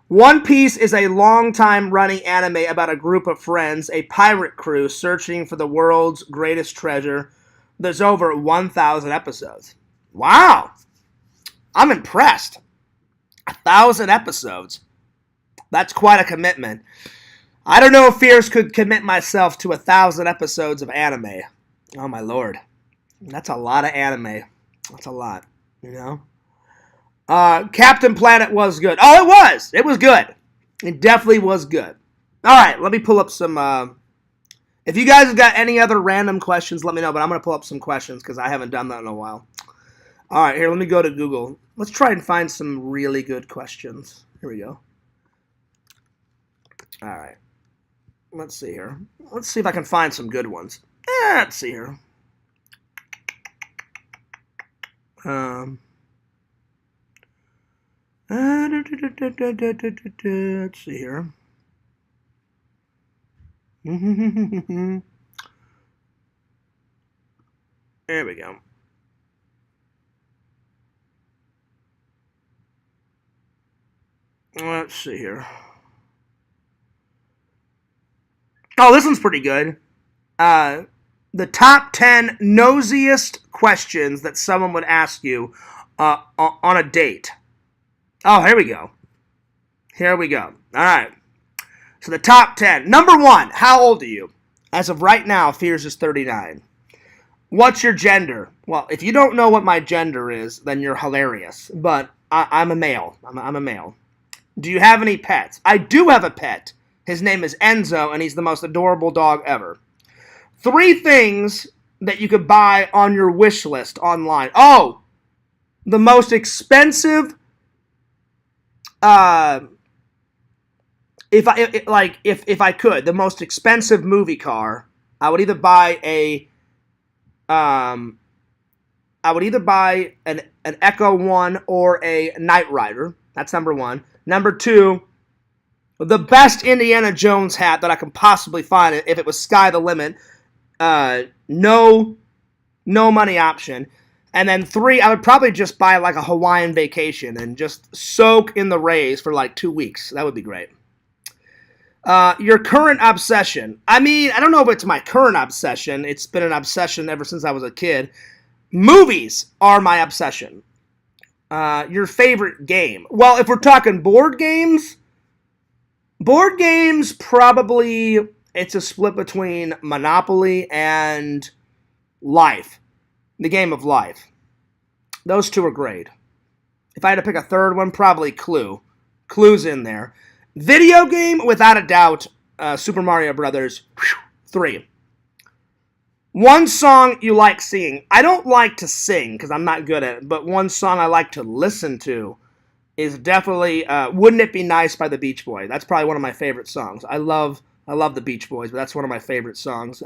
One Piece is a long-time running anime about a group of friends, a pirate crew searching for the world's greatest treasure. There's over 1,000 episodes. Wow. I'm impressed. 1,000 episodes. That's quite a commitment. I don't know if Fears could commit myself to 1,000 episodes of anime. Oh, my Lord. That's a lot of anime. That's a lot, Captain Planet was good. Oh, it was. It was good. It definitely was good. All right, let me pull up some... if you guys have got any other random questions, let me know. But I'm going to pull up some questions because I haven't done that in a while. All right, here, let me go to Google. Let's try and find some really good questions. Here we go. All right. Let's see here. Let's see if I can find some good ones. Let's see here. Let's see here. There we go. Let's see here. Oh, this one's pretty good. The top 10 nosiest questions that someone would ask you on a date. Oh, here we go. All right. So the top 10. Number 1, how old are you? As of right now, Fears is 39. What's your gender? Well, if you don't know what my gender is, then you're hilarious. But I'm a male. I'm a male. Do you have any pets? I do have a pet. His name is Enzo, and he's the most adorable dog ever. 3 things that you could buy on your wish list online. Oh, the most expensive. If I could, the most expensive movie car, I would either buy a I would either buy an Echo 1 or a Knight Rider. That's number one. Number two, the best Indiana Jones hat that I can possibly find, if it was Sky the Limit. No money option. And then three, I would probably just buy like a Hawaiian vacation and just soak in the rays for like 2 weeks. That would be great. Your current obsession. I mean, I don't know if it's my current obsession. It's been an obsession ever since I was a kid. Movies are my obsession. Your favorite game. Well, if we're talking board games, probably it's a split between Monopoly and Life. The game of Life. Those two are great. If I had to pick a third one, probably Clue. Clue's in there. Video game, without a doubt, Super Mario Brothers. 3. One song you like singing. I don't like to sing because I'm not good at it, but one song I like to listen to is definitely Wouldn't It Be Nice by the Beach Boys. That's probably one of my favorite songs. I love the Beach Boys, but that's one of my favorite songs.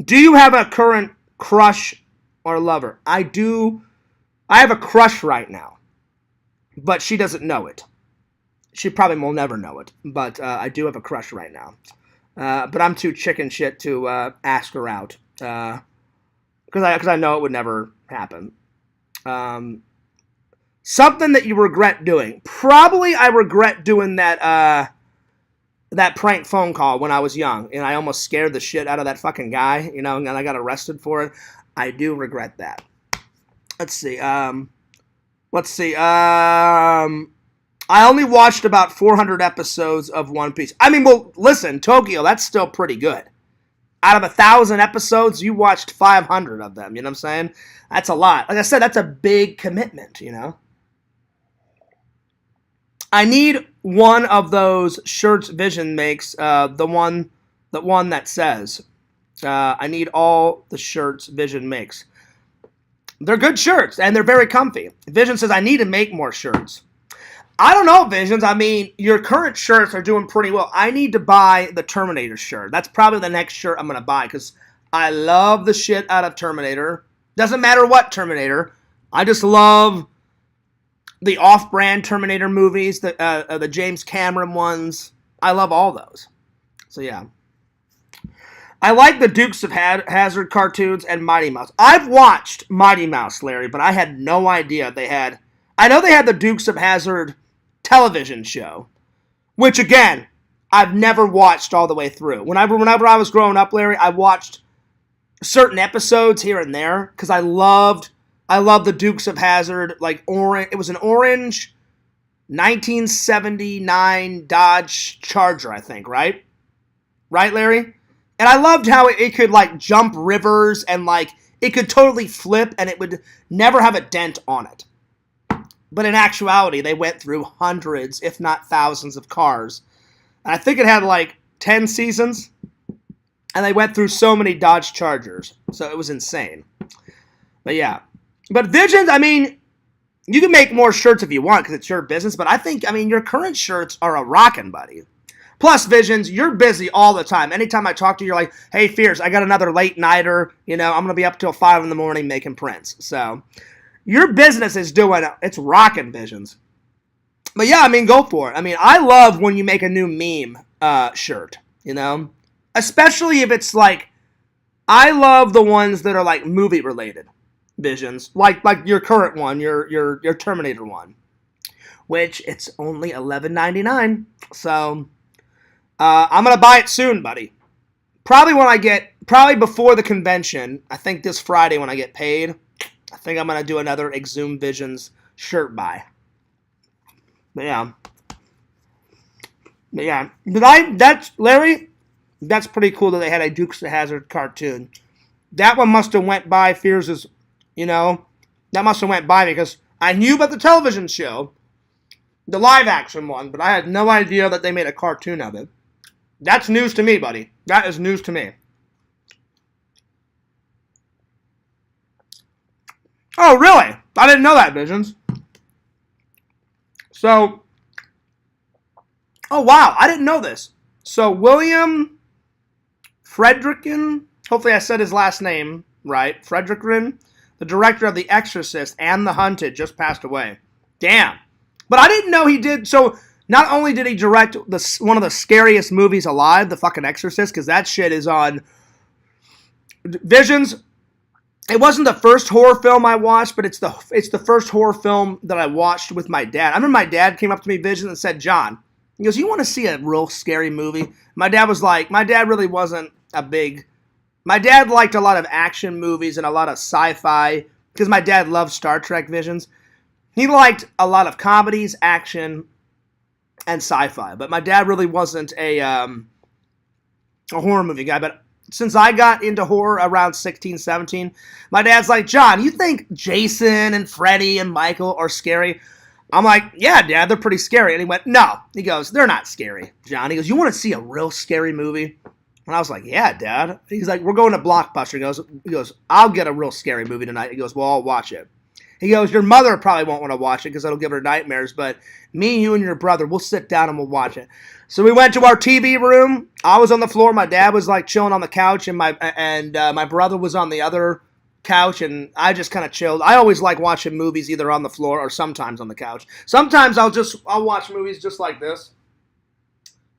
Do you have a current crush or lover? I do. I have a crush right now, but she doesn't know it. She probably will never know it, but I do have a crush right now. But I'm too chicken shit to ask her out, because I know it would never happen. Something that you regret doing. Probably I regret doing that prank phone call when I was young, and I almost scared the shit out of that fucking guy, and I got arrested for it. I do regret that. Let's see. I only watched about 400 episodes of One Piece. I mean, well, listen, Tokyo, that's still pretty good. Out of 1,000 episodes, you watched 500 of them, you know what I'm saying? That's a lot. Like I said, that's a big commitment, I need one of those shirts Vision makes, the one that says, I need all the shirts Vision makes. They're good shirts, and they're very comfy. Vision says, I need to make more shirts. I don't know, Visions. I mean, your current shirts are doing pretty well. I need to buy the Terminator shirt. That's probably the next shirt I'm going to buy, because I love the shit out of Terminator. Doesn't matter what Terminator. I just love the off-brand Terminator movies, the James Cameron ones. I love all those. So, yeah. I like the Dukes of Hazzard cartoons and Mighty Mouse. I've watched Mighty Mouse, Larry, but I had no idea they had... I know they had the Dukes of Hazzard television show, which, again, I've never watched all the way through. Whenever I was growing up, Larry, I watched certain episodes here and there, because I loved the Dukes of Hazzard, like orange. It was an orange 1979 Dodge Charger, I think, right? Right, Larry? And I loved how it could, like, jump rivers, and, like, it could totally flip, and it would never have a dent on it. But in actuality, they went through hundreds, if not thousands, of cars. And I think it had like 10 seasons. And they went through so many Dodge Chargers. So it was insane. But yeah. But Visions, I mean, you can make more shirts if you want because it's your business. But I think, your current shirts are a rockin', buddy. Plus, Visions, you're busy all the time. Anytime I talk to you, you're like, hey, Fierce, I got another late nighter. I'm going to be up till 5 in the morning making prints. So... your business is it's rocking, Visions. But yeah, go for it. I love when you make a new meme shirt, especially if it's like, I love the ones that are like movie related, Visions, like your current one, your Terminator one, which it's only $11.99. So I'm gonna buy it soon, buddy. Probably before the convention. I think this Friday when I get paid. I think I'm going to do another Exhumed Visions shirt buy. But yeah. Larry, that's pretty cool that they had a Dukes of Hazzard cartoon. That one must have went by Fears' that must have went by because I knew about the television show, the live action one, but I had no idea that they made a cartoon of it. That's news to me, buddy. That is news to me. Oh, really? I didn't know that, Visions. So, oh, wow. I didn't know this. So, William Fredrickson, hopefully I said his last name right? Fredrickson, the director of The Exorcist and The Hunted, just passed away. Damn. But I didn't know he did. So not only did he direct one of the scariest movies alive, The fucking Exorcist, because that shit is on Visions. It wasn't the first horror film I watched, but it's the first horror film that I watched with my dad. I remember my dad came up to me, Visions, and said, John, he goes, you want to see a real scary movie? My dad was like, my dad really wasn't my dad liked a lot of action movies and a lot of sci-fi, because my dad loved Star Trek, Visions. He liked a lot of comedies, action, and sci-fi, but my dad really wasn't a horror movie guy. But since I got into horror around 16, 17, my dad's like, John, you think Jason and Freddy and Michael are scary? I'm like, yeah, Dad, they're pretty scary. And he went, no. He goes, they're not scary, John. He goes, you want to see a real scary movie? And I was like, yeah, Dad. He's like, we're going to Blockbuster. He goes, I'll get a real scary movie tonight. He goes, well, I'll watch it. He goes, your mother probably won't want to watch it because it'll give her nightmares, but me, you, and your brother, we'll sit down and we'll watch it. So we went to our TV room. I was on the floor. My dad was like chilling on the couch, and my brother was on the other couch, and I just kind of chilled. I always like watching movies either on the floor or sometimes on the couch. Sometimes I'll watch movies just like this.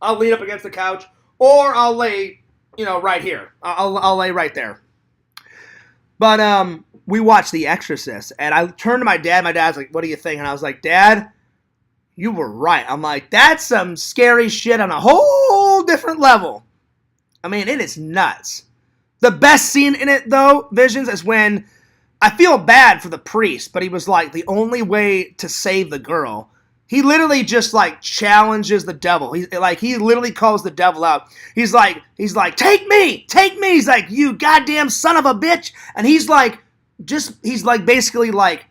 I'll lean up against the couch, or I'll lay, right here. I'll lay right there. But we watched The Exorcist, and I turned to my dad. My dad's like, what do you think? And I was like, Dad, you were right. I'm like, that's some scary shit on a whole different level. I mean, it is nuts. The best scene in it, though, Visions, is when I feel bad for the priest, but he was like, the only way to save the girl. He literally just like challenges the devil. He literally calls the devil out. He's like, take me. He's like, you goddamn son of a bitch. And he's basically like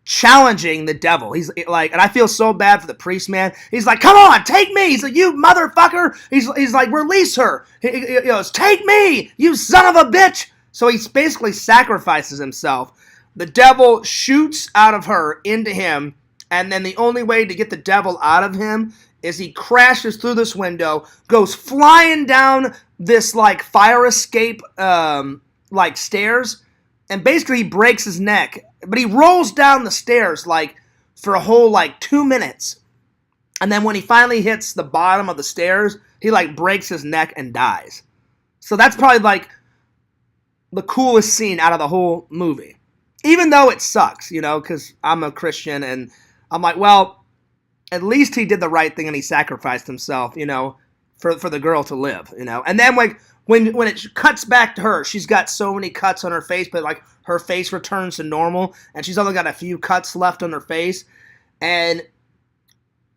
challenging the devil. He's like, and I feel so bad for the priest, man. He's like, come on, take me. He's like, you motherfucker. He's like, release her. He goes, take me, you son of a bitch. So he basically sacrifices himself. The devil shoots out of her into him. And then the only way to get the devil out of him is he crashes through this window, goes flying down this like fire escape like stairs, and basically he breaks his neck. But he rolls down the stairs like for a whole like 2 minutes. And then when he finally hits the bottom of the stairs, he like breaks his neck and dies. So that's probably like the coolest scene out of the whole movie. Even though it sucks, because I'm a Christian and I'm like, well, at least he did the right thing and he sacrificed himself, for the girl to live, And then like when it cuts back to her, she's got so many cuts on her face, but like her face returns to normal and she's only got a few cuts left on her face and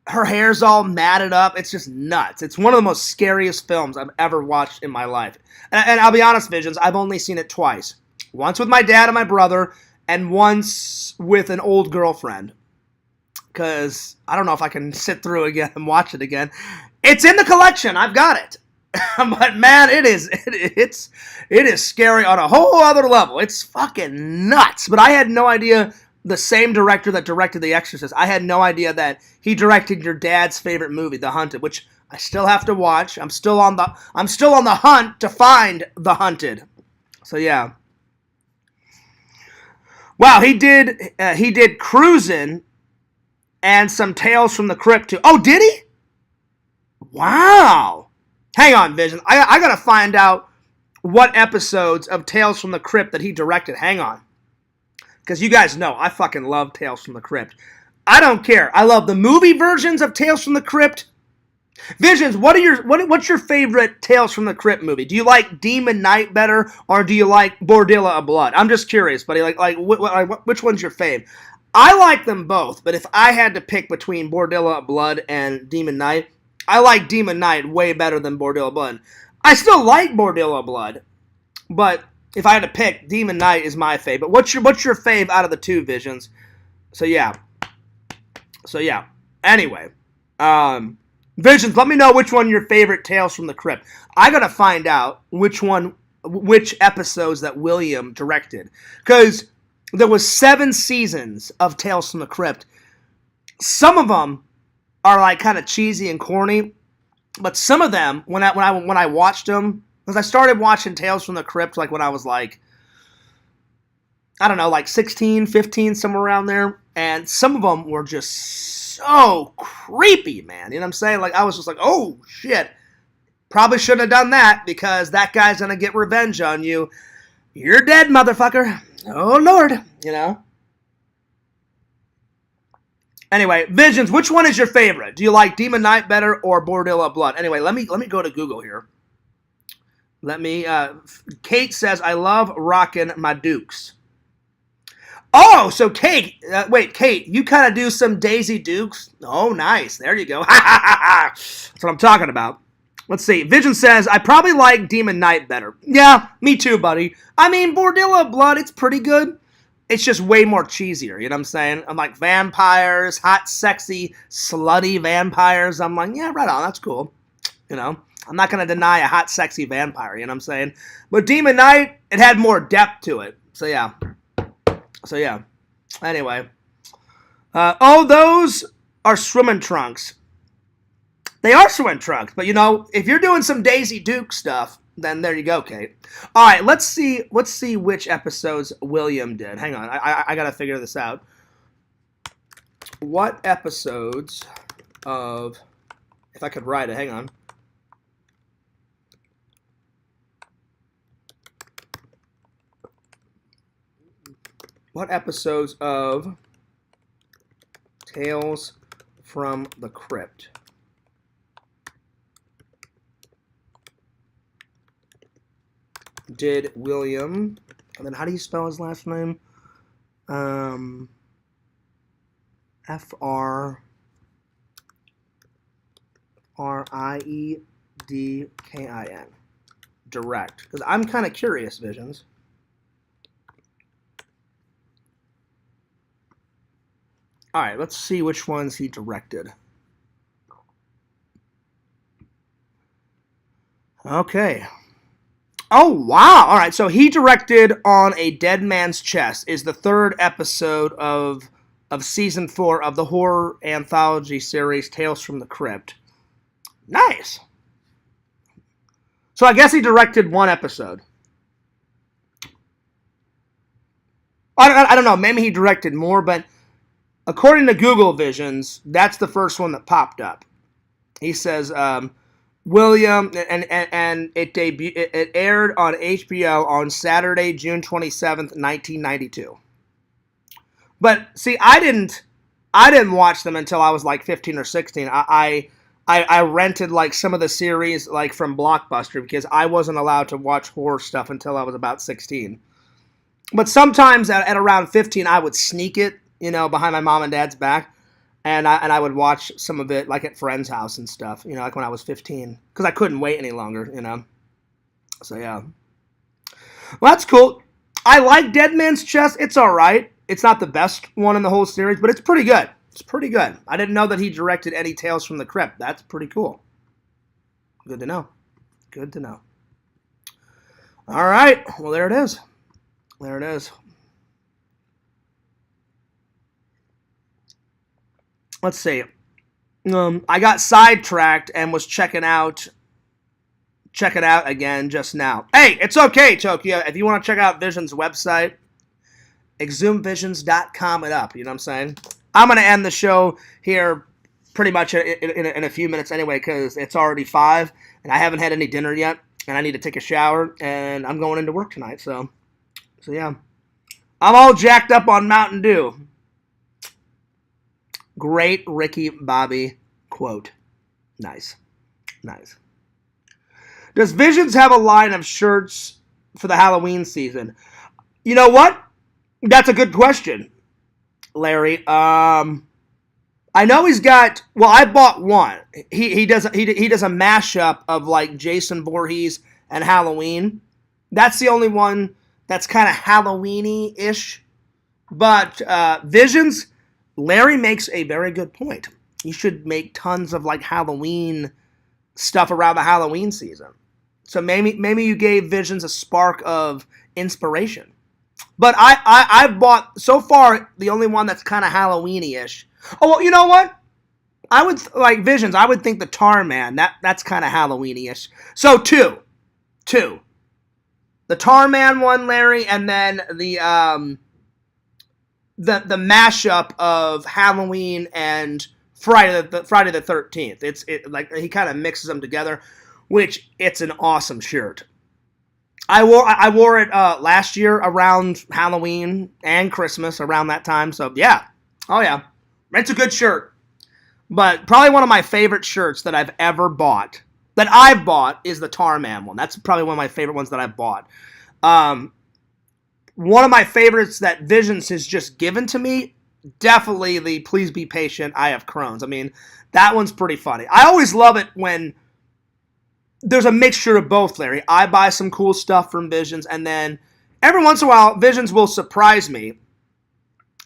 her hair's all matted up. It's just nuts. It's one of the most scariest films I've ever watched in my life. And I'll be honest, Visions, I've only seen it twice. Once with my dad and my brother and once with an old girlfriend. Because I don't know if I can sit through it again and watch it again. It's in the collection. I've got it. But man, it is scary on a whole other level. It's fucking nuts. But I had no idea the same director that directed The Exorcist. I had no idea that he directed your dad's favorite movie, The Hunted, which I still have to watch. I'm still on the hunt to find The Hunted. So yeah. Wow, he did Cruisin' and some Tales from the Crypt too. Oh, did he? Wow. Hang on, Vision. I gotta find out what episodes of Tales from the Crypt that he directed. Hang on. Because you guys know, I fucking love Tales from the Crypt. I don't care. I love the movie versions of Tales from the Crypt. Visions, what's your favorite Tales from the Crypt movie? Do you like Demon Knight better, or do you like Bordello of Blood? I'm just curious, buddy. Which one's your fave? I like them both, but if I had to pick between Bordello of Blood and Demon Knight, I like Demon Knight way better than Bordello of Blood. I still like Bordello of Blood, but if I had to pick, Demon Knight is my fave. But what's your fave out of the two, Visions? So yeah. Anyway, Visions, let me know which one your favorite Tales from the Crypt. I gotta find out which episodes that William directed, because there was 7 seasons of Tales from the Crypt. Some of them are like kind of cheesy and corny, but some of them, when I watched them, because I started watching Tales from the Crypt like when I was like I don't know, like 16, 15, somewhere around there. And some of them were just so creepy, man. You know what I'm saying? Like, I was just like, oh, shit. Probably shouldn't have done that because that guy's going to get revenge on you. You're dead, motherfucker. Oh, Lord. You know? Anyway, Visions, which one is your favorite? Do you like Demon Knight better or Bordello Blood? Anyway, let me go to Google here. Kate says, I love rockin' my Dukes. Oh, so Kate, Kate, you kind of do some Daisy Dukes? Oh, nice. There you go. That's what I'm talking about. Let's see. Vision says, I probably like Demon Knight better. Yeah, me too, buddy. I mean, Bordello Blood, it's pretty good. It's just way more cheesier, you know what I'm saying? I'm like, vampires, hot, sexy, slutty vampires. I'm like, yeah, right on, that's cool. You know, I'm not going to deny a hot, sexy vampire, you know what I'm saying? But Demon Knight, it had more depth to it. So, yeah. Anyway. Those are swimming trunks. They are swimming trunks, but, you know, if you're doing some Daisy Duke stuff, then there you go, Kate. All right, let's see which episodes William did. Hang on, I got to figure this out. What episodes of, if I could write it, hang on. What episodes of Tales from the Crypt did William, and then how do you spell his last name? Friedkin. Direct. Because I'm kind of curious, Visions. All right, let's see which ones he directed. Okay. Oh, wow. All right, so he directed On a Dead Man's Chest is the third episode of Season 4 of the horror anthology series Tales from the Crypt. Nice. So I guess he directed one episode. I don't know. Maybe he directed more, but according to Google Visions, that's the first one that popped up. He says, William, and it aired on HBO on Saturday, June 27th, 1992. But see, I didn't watch them until I was like 15 or 16. I rented like some of the series like from Blockbuster because I wasn't allowed to watch horror stuff until I was about 16. But sometimes at around 15, I would sneak it, you know, behind my mom and dad's back. And I would watch some of it, like, at friends' house and stuff, you know, like when I was 15. Because I couldn't wait any longer, you know. So, yeah. Well, that's cool. I like Dead Man's Chest. It's all right. It's not the best one in the whole series, but it's pretty good. It's pretty good. I didn't know that he directed any Tales from the Crypt. That's pretty cool. Good to know. Good to know. All right. Well, there it is. There it is. Let's see. I got sidetracked and was checking out again just now. Hey, it's okay, Tokyo. If you want to check out Vision's website, exhumvisions.com it up. You know what I'm saying? I'm going to end the show here pretty much in a few minutes anyway because it's already 5 and I haven't had any dinner yet and I need to take a shower and I'm going into work tonight. So yeah. I'm all jacked up on Mountain Dew. Great Ricky Bobby quote. Nice. Does Visions have a line of shirts for the Halloween season? You know what? That's a good question, Larry. I know he's got. Well, I bought one. He does a mashup of like Jason Voorhees and Halloween. That's the only one that's kind of Halloween-y ish. But Visions. Larry makes a very good point. You should make tons of like Halloween stuff around the Halloween season. So maybe you gave Visions a spark of inspiration. But I've bought so far the only one that's kind of Halloween-ish. Oh, well, you know what? I would like Visions. I would think the Tar Man that's kind of Halloween-ish. So two, the Tar Man one, Larry, and then the the mashup of Halloween and Friday the 13th. It's like he kind of mixes them together, which it's an awesome shirt. I wore it last year around Halloween and Christmas around that time. So yeah, oh yeah, it's a good shirt. But probably one of my favorite shirts that I've ever bought, is the Tarman one. That's probably one of my favorite ones that I've bought. One of my favorites that Visions has just given to me, definitely the Please Be Patient, I Have Crohn's. I mean, that one's pretty funny. I always love it when there's a mixture of both, Larry. I buy some cool stuff from Visions, and then every once in a while, Visions will surprise me,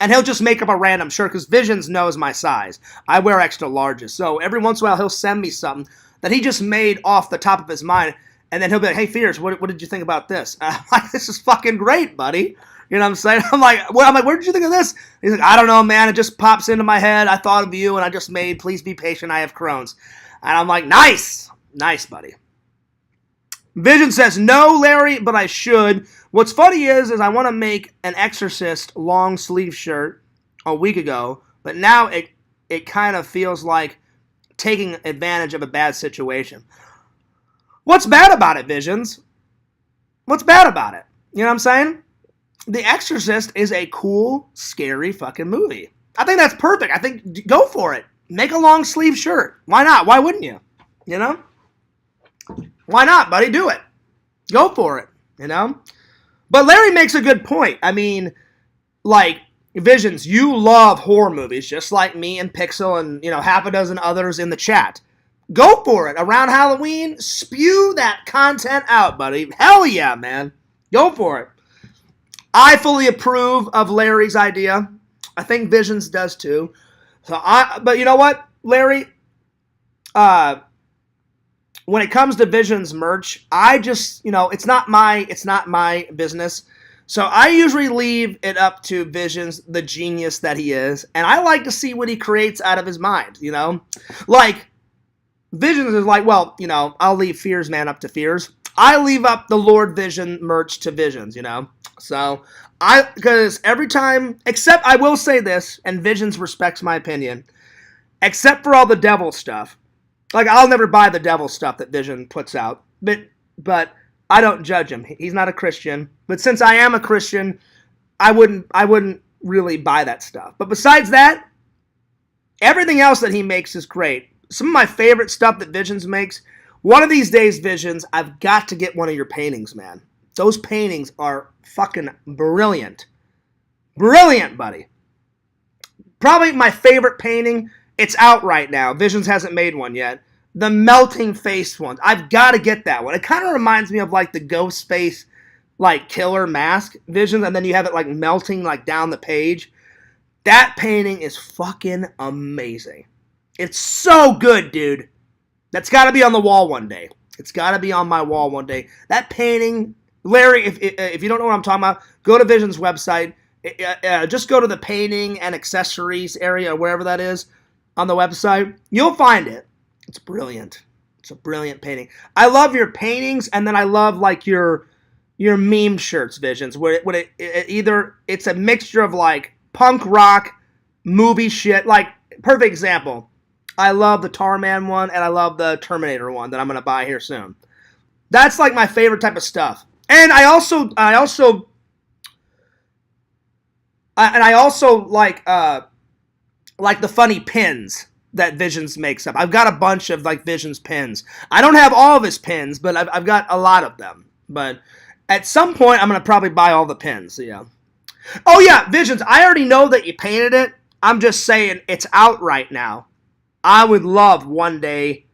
and he'll just make up a random shirt, because Visions knows my size. I wear extra larges, so every once in a while, he'll send me something that he just made off the top of his mind, and then he'll be like, hey, Fears, what did you think about this? And I'm like, this is fucking great, buddy. You know what I'm saying? I'm like, where did you think of this? He's like, I don't know, man. It just pops into my head. I thought of you, and I just made Please Be Patient, I Have Crohn's. And I'm like, nice. Nice, buddy. Vision says, no, Larry, but I should. What's funny is I want to make an Exorcist long sleeve shirt a week ago, but now it kind of feels like taking advantage of a bad situation. What's bad about it, Visions? What's bad about it? You know what I'm saying? The Exorcist is a cool, scary fucking movie. I think that's perfect. I think, go for it. Make a long sleeve shirt. Why not? Why wouldn't you? You know? Why not, buddy? Do it. Go for it. You know? But Larry makes a good point. I mean, like, Visions, you love horror movies, just like me and Pixel and, half a dozen others in the chat. Go for it. Around Halloween, spew that content out, buddy. Hell yeah, man. Go for it. I fully approve of Larry's idea. I think Visions does too. But you know what, Larry? When it comes to Visions merch, I just, it's not my business. So I usually leave it up to Visions, the genius that he is, and I like to see what he creates out of his mind, Like, Visions is like, well, I'll leave Fears Man up to Fears. I leave up the Lord Vision merch to Visions, So, because every time, except I will say this, and Visions respects my opinion, except for all the devil stuff. Like, I'll never buy the devil stuff that Vision puts out, but I don't judge him. He's not a Christian. But since I am a Christian, I wouldn't really buy that stuff. But besides that, everything else that he makes is great. Some of my favorite stuff that Visions makes, one of these days, Visions, I've got to get one of your paintings, man. Those paintings are fucking brilliant. Brilliant, buddy. Probably my favorite painting. It's out right now. Visions hasn't made one yet. The melting face one. I've got to get that one. It kind of reminds me of like the ghost face, like killer mask Visions, and then you have it like melting like down the page. That painting is fucking amazing. It's so good, dude. That's got to be on the wall one day. It's got to be on my wall one day. That painting, Larry, if you don't know what I'm talking about, go to Vision's website. Just go to the painting and accessories area, wherever that is, on the website. You'll find it. It's brilliant. It's a brilliant painting. I love your paintings, and then I love like your meme shirts, Visions, where it's a mixture of like punk rock, movie shit. Like, perfect example. I love the Tarman one, and I love the Terminator one that I'm going to buy here soon. That's like my favorite type of stuff. And I also like the funny pins that Visions makes up. I've got a bunch of like Visions pins. I don't have all of his pins, but I've got a lot of them. But at some point, I'm going to probably buy all the pins. Yeah. Oh yeah, Visions, I already know that you painted it. I'm just saying it's out right now. I would love one day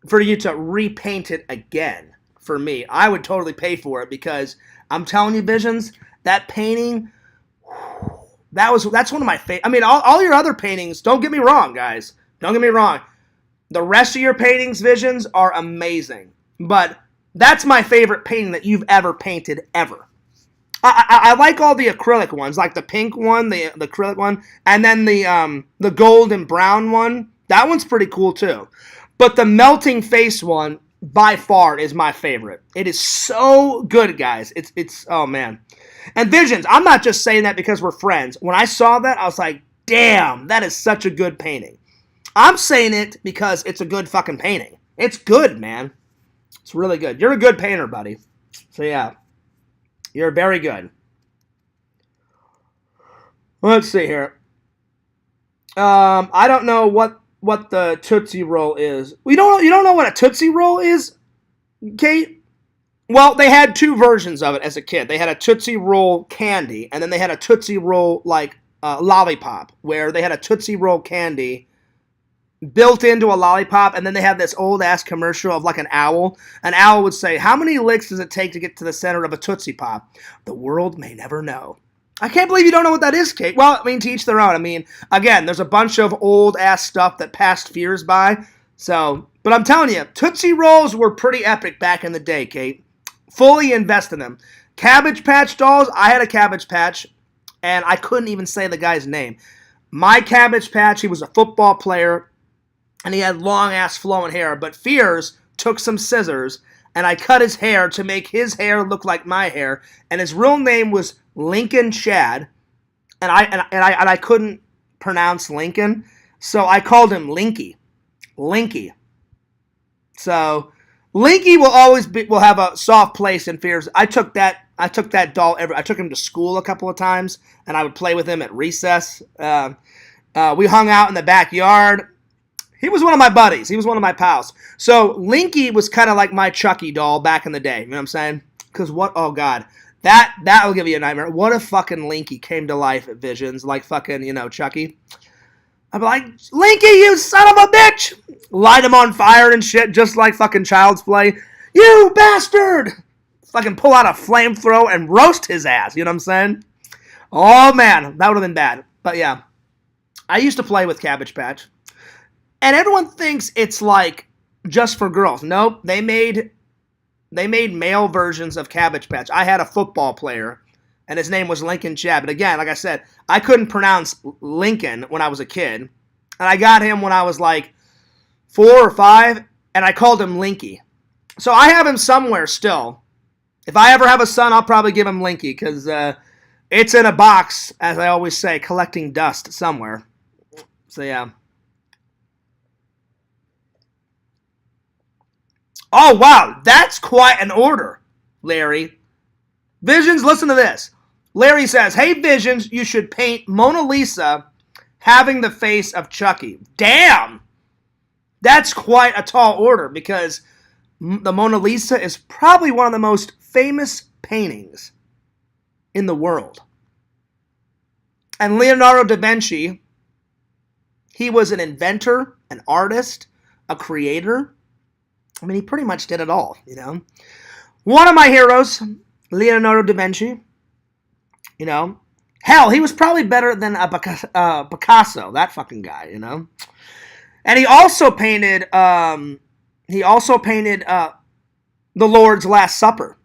for you to repaint it again for me. I would totally pay for it because I'm telling you, Visions, that painting, that's one of my favorite. I mean, all your other paintings, don't get me wrong, guys. Don't get me wrong. The rest of your paintings, Visions, are amazing. But that's my favorite painting that you've ever painted, ever. I like all the acrylic ones, like the pink one, the acrylic one, and then the gold and brown one. That one's pretty cool too. But the melting face one, by far is my favorite. It is so good, guys. It's oh man. And Visions, I'm not just saying that because we're friends. When I saw that, I was like, damn, that is such a good painting. I'm saying it because it's a good fucking painting. It's good, man. It's really good. You're a good painter, buddy. So yeah, you're very good. Let's see here. I don't know what the Tootsie Roll is. You don't know what a Tootsie Roll is, Kate? Well, they had two versions of it as a kid. They had a Tootsie Roll candy, and then they had a Tootsie Roll like lollipop, where they had a Tootsie Roll candy built into a lollipop, and then they had this old ass commercial of like an owl. An owl would say, "How many licks does it take to get to the center of a Tootsie Pop? The world may never know." I can't believe you don't know what that is, Kate. Well, I mean, to each their own. I mean, again, there's a bunch of old-ass stuff that passed fears by. So, but I'm telling you, Tootsie Rolls were pretty epic back in the day, Kate. Fully invest in them. Cabbage Patch dolls, I had a Cabbage Patch, and I couldn't even say the guy's name. My Cabbage Patch, he was a football player, and he had long-ass flowing hair. But Fears took some scissors, and I cut his hair to make his hair look like my hair, and his real name was Lincoln Chad, and I couldn't pronounce Lincoln, so I called him Linky. Linky. So Linky will have a soft place in Fears. I took that doll I took him to school a couple of times, and I would play with him at recess. We hung out in the backyard. He was one of my buddies. He was one of my pals. So Linky was kind of like my Chucky doll back in the day. You know what I'm saying? Because oh God. That will give you a nightmare. What if fucking Linky came to life at Visions, like fucking, Chucky? I'd be like, Linky, you son of a bitch! Light him on fire and shit, just like fucking Child's Play. You bastard! Fucking pull out a flamethrower and roast his ass, you know what I'm saying? Oh man, that would have been bad. But yeah, I used to play with Cabbage Patch. And everyone thinks it's like just for girls. Nope, they made male versions of Cabbage Patch. I had a football player, and his name was Lincoln Chad. But again, like I said, I couldn't pronounce Lincoln when I was a kid. And I got him when I was like 4 or 5, and I called him Linky. So I have him somewhere still. If I ever have a son, I'll probably give him Linky, because it's in a box, as I always say, collecting dust somewhere. So yeah. Oh, wow, that's quite an order, Larry. Visions, listen to this. Larry says, hey, Visions, you should paint Mona Lisa having the face of Chucky. Damn! That's quite a tall order, because the Mona Lisa is probably one of the most famous paintings in the world. And Leonardo da Vinci, he was an inventor, an artist, a creator. I mean, he pretty much did it all, One of my heroes, Leonardo da Vinci, Hell, he was probably better than Picasso, that fucking guy, And he also painted, The Lord's Last Supper.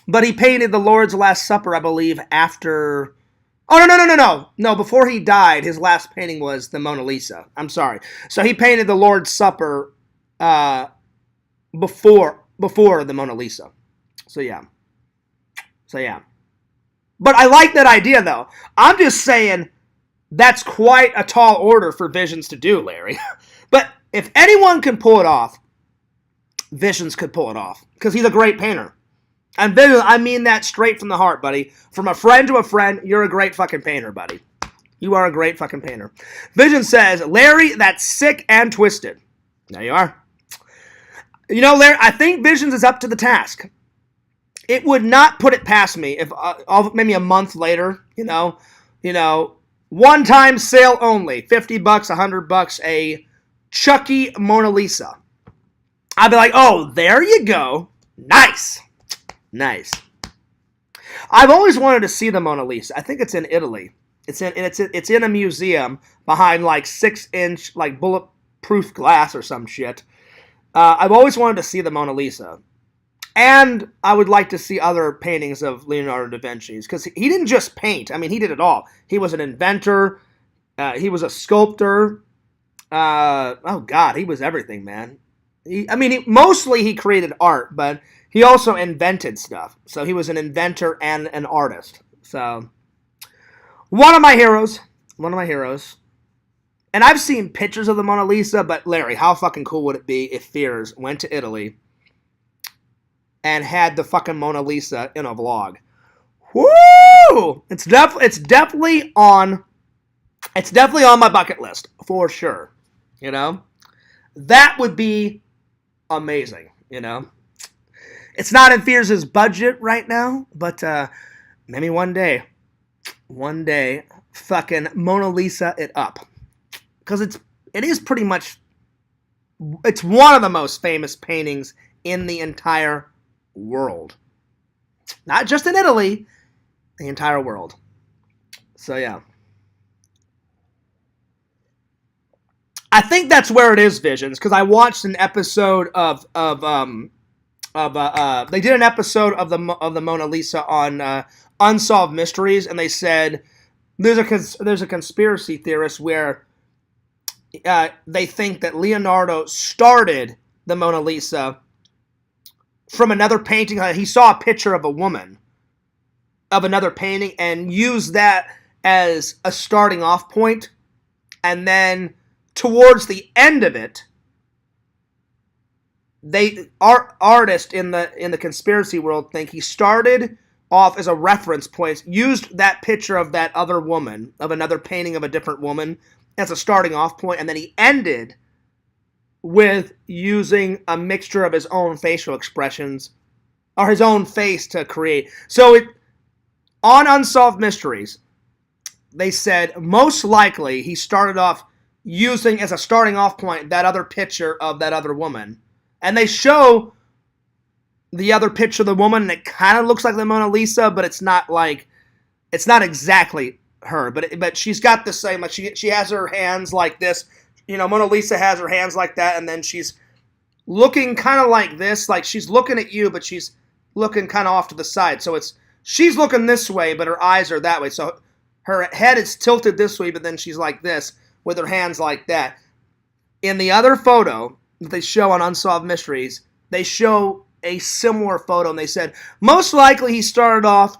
But he painted The Lord's Last Supper, I believe, after... Oh, no. No, before he died, his last painting was the Mona Lisa. I'm sorry. So he painted The Lord's Supper, before the Mona Lisa. So yeah. But I like that idea, though. I'm just saying that's quite a tall order for Visions to do, Larry. But if anyone can pull it off, Visions could pull it off. Because he's a great painter. And Visions, I mean that straight from the heart, buddy. From a friend to a friend, you're a great fucking painter, buddy. You are a great fucking painter. Vision says, Larry, that's sick and twisted. There you are. Larry, I think Visions is up to the task. It would not put it past me if maybe a month later, one-time sale only, $50, $100, a Chucky Mona Lisa. I'd be like, oh, there you go. Nice. I've always wanted to see the Mona Lisa. I think it's in Italy. It's in a museum behind like 6-inch like bulletproof glass or some shit. I've always wanted to see the Mona Lisa. And I would like to see other paintings of Leonardo da Vinci's, because he didn't just paint. I mean, he did it all. He was an inventor. He was a sculptor. Oh, God, he was everything, man. Mostly he created art, but he also invented stuff. So he was an inventor and an artist. So one of my heroes. And I've seen pictures of the Mona Lisa, but Larry, how fucking cool would it be if Fears went to Italy and had the fucking Mona Lisa in a vlog? Woo! It's definitely on my bucket list for sure. You know, that would be amazing. You know, it's not in Fears' budget right now, but maybe one day, fucking Mona Lisa it up, because it is pretty much, it's one of the most famous paintings in the entire world, not just in Italy, the entire world. So yeah. I think that's where it is, Visions, because I watched an episode they did an episode of the Mona Lisa on Unsolved Mysteries, and they said there's a conspiracy theorist where they think that Leonardo started the Mona Lisa from another painting. He saw a picture of a woman of another painting and used that as a starting off point, and then towards the end of it, artists in the conspiracy world think he started off as a reference point, used that picture of that other woman, of another painting of a different woman, as a starting off point, and then he ended with using a mixture of his own facial expressions, or his own face to create. So on Unsolved Mysteries, they said most likely he started off using as a starting off point that other picture of that other woman. And they show the other picture of the woman, and it kind of looks like the Mona Lisa, but it's not exactly her. But she's got the same, like she has her hands like this. You know, Mona Lisa has her hands like that, and then she's looking kind of like this, like she's looking at you, but she's looking kind of off to the side. So she's looking this way, but her eyes are that way. So her head is tilted this way, but then she's like this, with her hands like that. In the other photo that they show on Unsolved Mysteries, they show a similar photo, and they said most likely he started off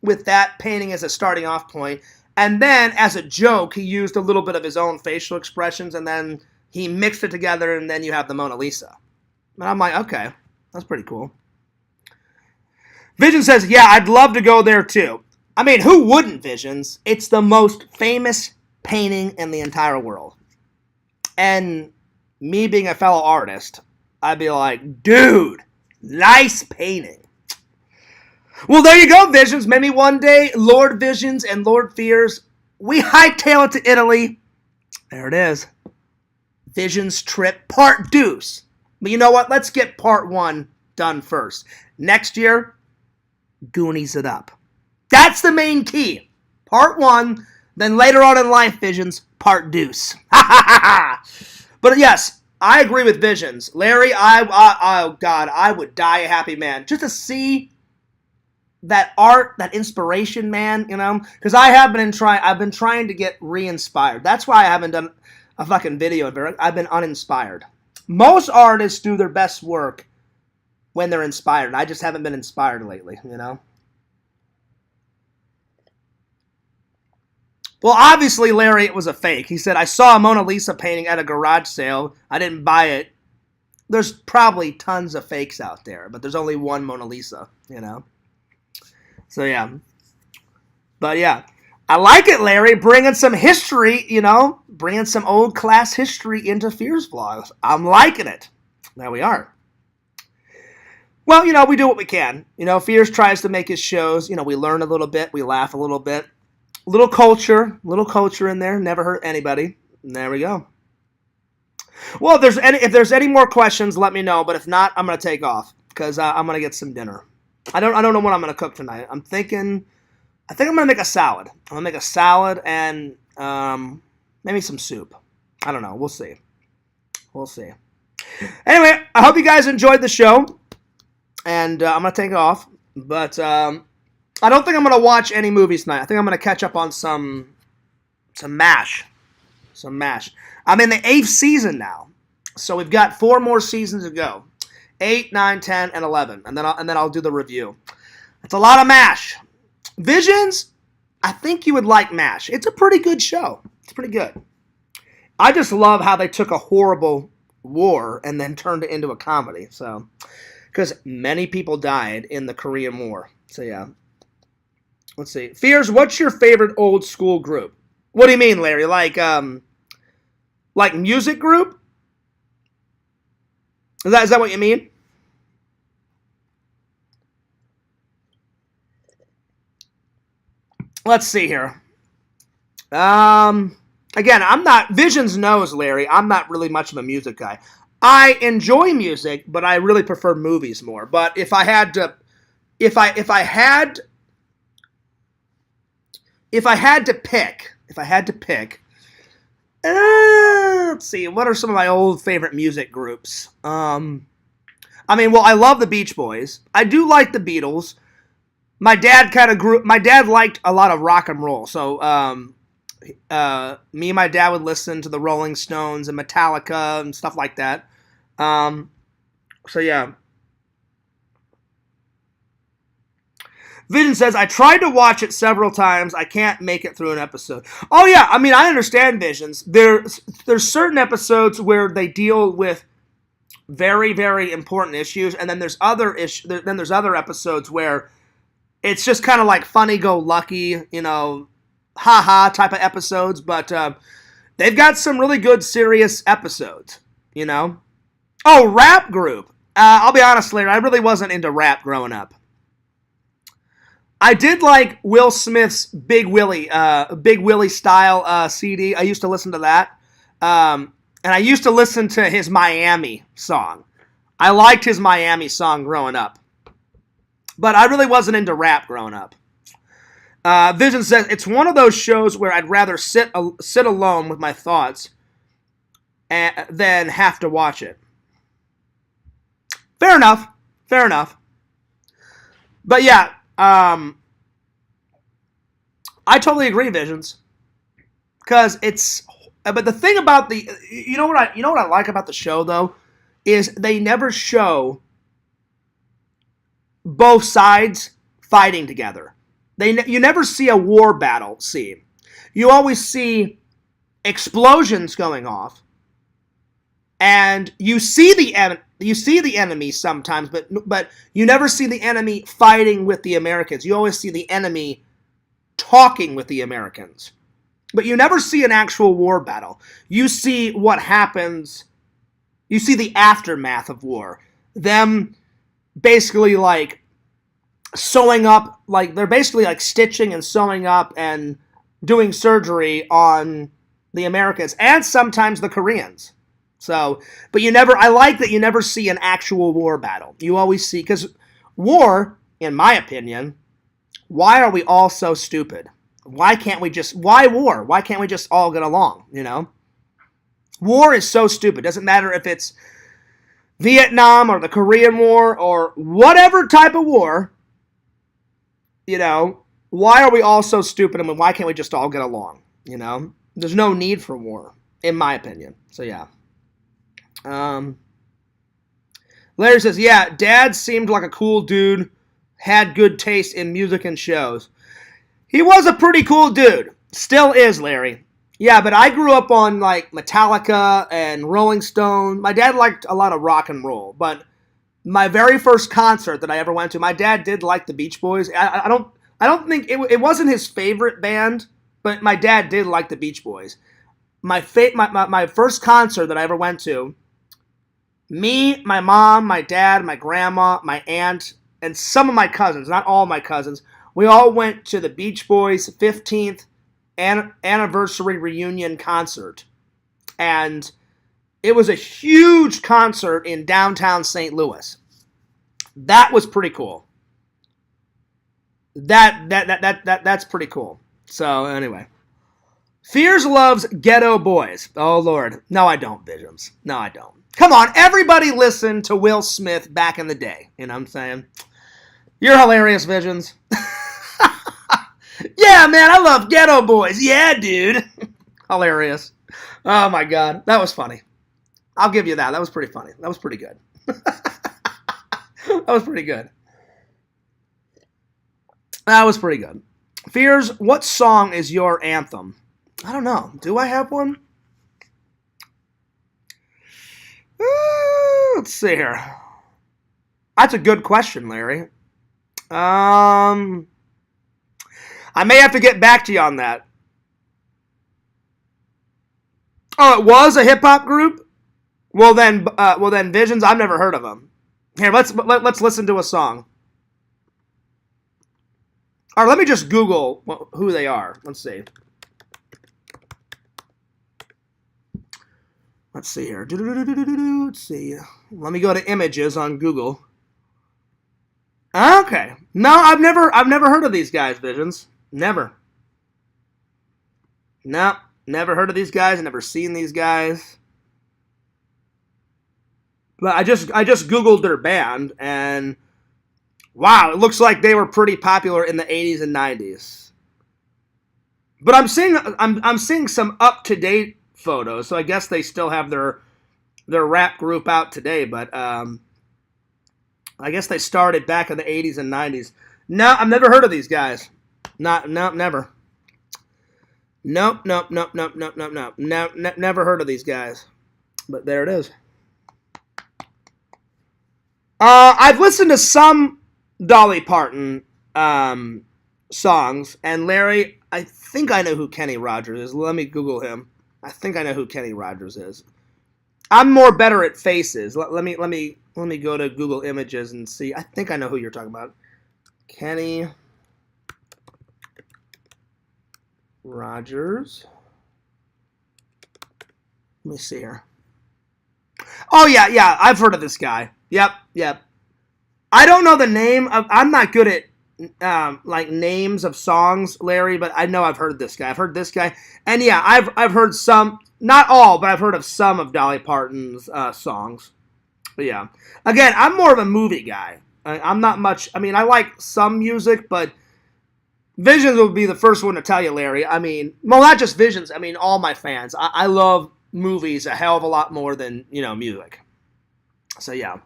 with that painting as a starting off point, and then as a joke he used a little bit of his own facial expressions, and then he mixed it together, and then you have the Mona Lisa. And I'm like, okay, that's pretty cool. Vision says, yeah, I'd love to go there too. I mean, who wouldn't, Visions? It's the most famous painting in the entire world. And me being a fellow artist, I'd be like, dude, nice painting. Well, there you go, Visions. Maybe one day, Lord Visions and Lord Fears, we hightail it to Italy. There it is. Visions trip part deuce. But you know what? Let's get part one done first. Next year, Goonies it up. That's the main key. Part one. Then later on in life, Visions, part deuce. But yes, I agree with Visions. Larry, oh God, I would die a happy man. Just to see that art, that inspiration, man, you know? Because I've been trying to get re-inspired. That's why I haven't done a fucking video. I've been uninspired. Most artists do their best work when they're inspired. I just haven't been inspired lately, you know? Well, obviously, Larry, it was a fake. He said, I saw a Mona Lisa painting at a garage sale. I didn't buy it. There's probably tons of fakes out there, but there's only one Mona Lisa, you know? So, yeah. But, yeah. I like it, Larry, bringing some history, you know? Bringing some old class history into Fears vlogs. I'm liking it. There we are. Well, you know, we do what we can. You know, Fears tries to make his shows. You know, we learn a little bit. We laugh a little bit. Little culture in there, never hurt anybody. And there we go. Well, if there's any more questions, let me know. But if not, I'm gonna take off because I'm gonna get some dinner. I don't know what I'm gonna cook tonight. I think I'm gonna make a salad. I'm gonna make a salad and maybe some soup. I don't know. We'll see. Anyway, I hope you guys enjoyed the show, and I'm gonna take off. But I don't think I'm going to watch any movies tonight. I think I'm going to catch up on some MASH. I'm in the 8th season now. So we've got 4 more seasons to go. 8, 9, 10, and 11. And then I'll do the review. It's a lot of MASH. Visions, I think you would like MASH. It's a pretty good show. It's pretty good. I just love how they took a horrible war and then turned it into a comedy. So, because many people died in the Korean War. So yeah. Let's see. Fears, what's your favorite old school group? What do you mean, Larry? Like music group? Is that what you mean? Let's see here. Again, I'm not, Visions knows, Larry, I'm not really much of a music guy. I enjoy music, but I really prefer movies more. But if I had to, if I had to pick, let's see, what are some of my old favorite music groups? I love the Beach Boys. I do like the Beatles. My dad liked a lot of rock and roll. So, me and my dad would listen to the Rolling Stones and Metallica and stuff like that. So yeah. Vision says, I tried to watch it several times. I can't make it through an episode. Oh yeah, I understand Visions. There's certain episodes where they deal with very, very important issues, and then there's other episodes where it's just kind of like funny-go-lucky, ha-ha type of episodes, but they've got some really good, serious episodes, Oh, rap group. I'll be honest, Larry, I really wasn't into rap growing up. I did like Will Smith's Big Willie style CD. I used to listen to that. And I used to listen to his Miami song. I liked his Miami song growing up. But I really wasn't into rap growing up. Vision says, it's one of those shows where I'd rather sit alone with my thoughts than have to watch it. Fair enough. But yeah, I totally agree, Visions. Because but the thing about you know what I like about the show though, is they never show both sides fighting together. You never see a war battle scene. You always see explosions going off, and you see the enemy sometimes, but you never see the enemy fighting with the Americans. You always see the enemy talking with the Americans. But you never see an actual war battle. You see what happens. You see the aftermath of war. Them basically like sewing up, like they're basically like stitching and sewing up and doing surgery on the Americans and sometimes the Koreans. So, but I like that you never see an actual war battle. You always see, because war, in my opinion, why are we all so stupid? Why war? Why can't we just all get along, War is so stupid. Doesn't matter if it's Vietnam or the Korean War or whatever type of war, why are we all so stupid? Why can't we just all get along, There's no need for war, in my opinion. So, yeah. Larry says, yeah, Dad seemed like a cool dude, had good taste in music and shows. He was a pretty cool dude. Still is, Larry. Yeah, but I grew up on, like, Metallica and Rolling Stone. My dad liked a lot of rock and roll, but my very first concert that I ever went to, my dad did like the Beach Boys. I don't think, it wasn't his favorite band, but my dad did like the Beach Boys. My first concert that I ever went to, me, my mom, my dad, my grandma, my aunt, and some of my cousins, not all my cousins, we all went to the Beach Boys' 15th anniversary reunion concert. And it was a huge concert in downtown St. Louis. That was pretty cool. That's pretty cool. So, anyway. Fears loves Ghetto Boys. Oh, Lord. No, I don't, Visions. No, I don't. Come on, everybody listened to Will Smith back in the day. You know what I'm saying? You're hilarious, Visions. Yeah, man, I love Ghetto Boys. Yeah, dude. Hilarious. Oh, my God. That was funny. I'll give you that. That was pretty funny. That was pretty good. That was pretty good. That was pretty good. Fears, what song is your anthem? I don't know. Do I have one? Let's see here. That's a good question, Larry. I may have to get back to you on that. Oh, it was a hip hop group? Well then, Visions. I've never heard of them. Here, let's listen to a song. Or let me just Google who they are. Let's see. Let's see here. Let's see. Let me go to images on Google. Okay. No, I've never heard of these guys, Visions. Never. No, never heard of these guys. Never seen these guys. But I just Googled their band, and wow, it looks like they were pretty popular in the 80s and 90s. But I'm seeing some up-to-date photos, so I guess they still have their rap group out today, but I guess they started back in the 80s and 90s. No, I've never heard of these guys. Never. Nope, never heard of these guys. But there it is. I've listened to some Dolly Parton songs, and Larry, I think I know who Kenny Rogers is. Let me Google him. I think I know who Kenny Rogers is. I'm more better at faces. Let me go to Google Images and see. I think I know who you're talking about. Kenny Rogers. Let me see here. Oh yeah, I've heard of this guy. Yep. I don't know the name of. I'm not good at like names of songs, Larry, but I know I've heard this guy. I've heard this guy, and yeah, I've heard some, not all, but I've heard of some of Dolly Parton's songs. But yeah, again, I'm more of a movie guy. I'm not much. I mean, I like some music, but Visions would be the first one to tell you, Larry. I mean, well, not just Visions. I mean, all my fans. I love movies a hell of a lot more than music. So yeah.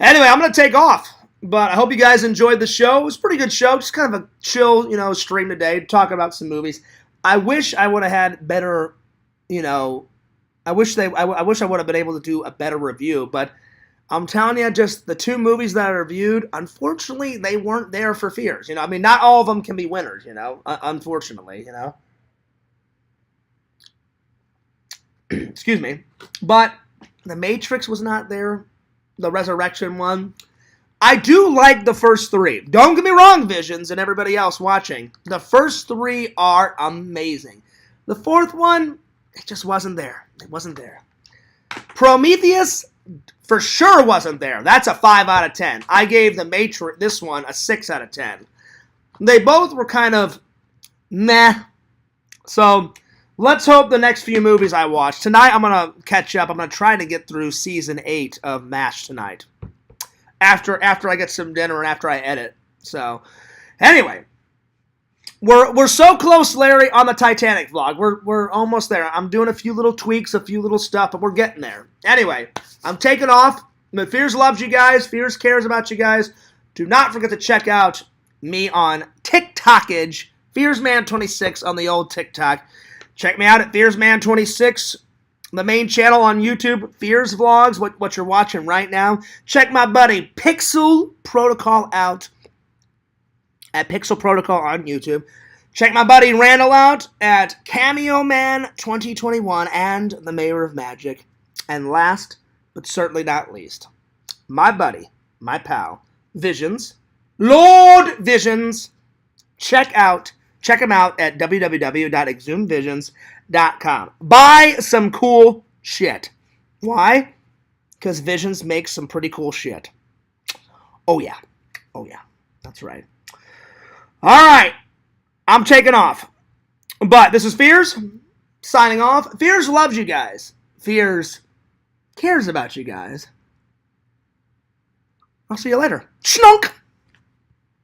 Anyway, I'm going to take off, but I hope you guys enjoyed the show. It was a pretty good show, just kind of a chill, stream today, talking about some movies. I wish I would have had better, I wish I would have been able to do a better review, but I'm telling you, just the two movies that I reviewed, unfortunately, they weren't there for Fears. I mean, not all of them can be winners, unfortunately, Excuse me. But The Matrix was not there. The Resurrection one. I do like the first three. Don't get me wrong, Visions, and everybody else watching. The first three are amazing. The fourth one, it just wasn't there. It wasn't there. Prometheus, for sure wasn't there. That's a 5 out of 10. I gave The Matrix, this one, a 6 out of 10. They both were kind of meh. So let's hope the next few movies I watch. Tonight, I'm going to catch up. I'm going to try to get through Season 8 of MASH tonight. After I get some dinner and after I edit. So, anyway. We're so close, Larry, on the Titanic vlog. We're almost there. I'm doing a few little tweaks, a few little stuff, but we're getting there. Anyway, I'm taking off. But Fears loves you guys. Fears cares about you guys. Do not forget to check out me on TikTokage. FearsMan26 on the old TikTok. Check me out at FearsMan26, the main channel on YouTube, Fears Vlogs, what you're watching right now. Check my buddy Pixel Protocol out at Pixel Protocol on YouTube. Check my buddy Randall out at Cameo Man 2021 and the Mayor of Magic. And last, but certainly not least, my buddy, my pal, Visions, Lord Visions. Check him out at www.exhumedvisions.com. Buy some cool shit. Why? Because Visions makes some pretty cool shit. Oh yeah. That's right. All right. I'm taking off. But this is Fears signing off. Fears loves you guys. Fears cares about you guys. I'll see you later. Schnunk!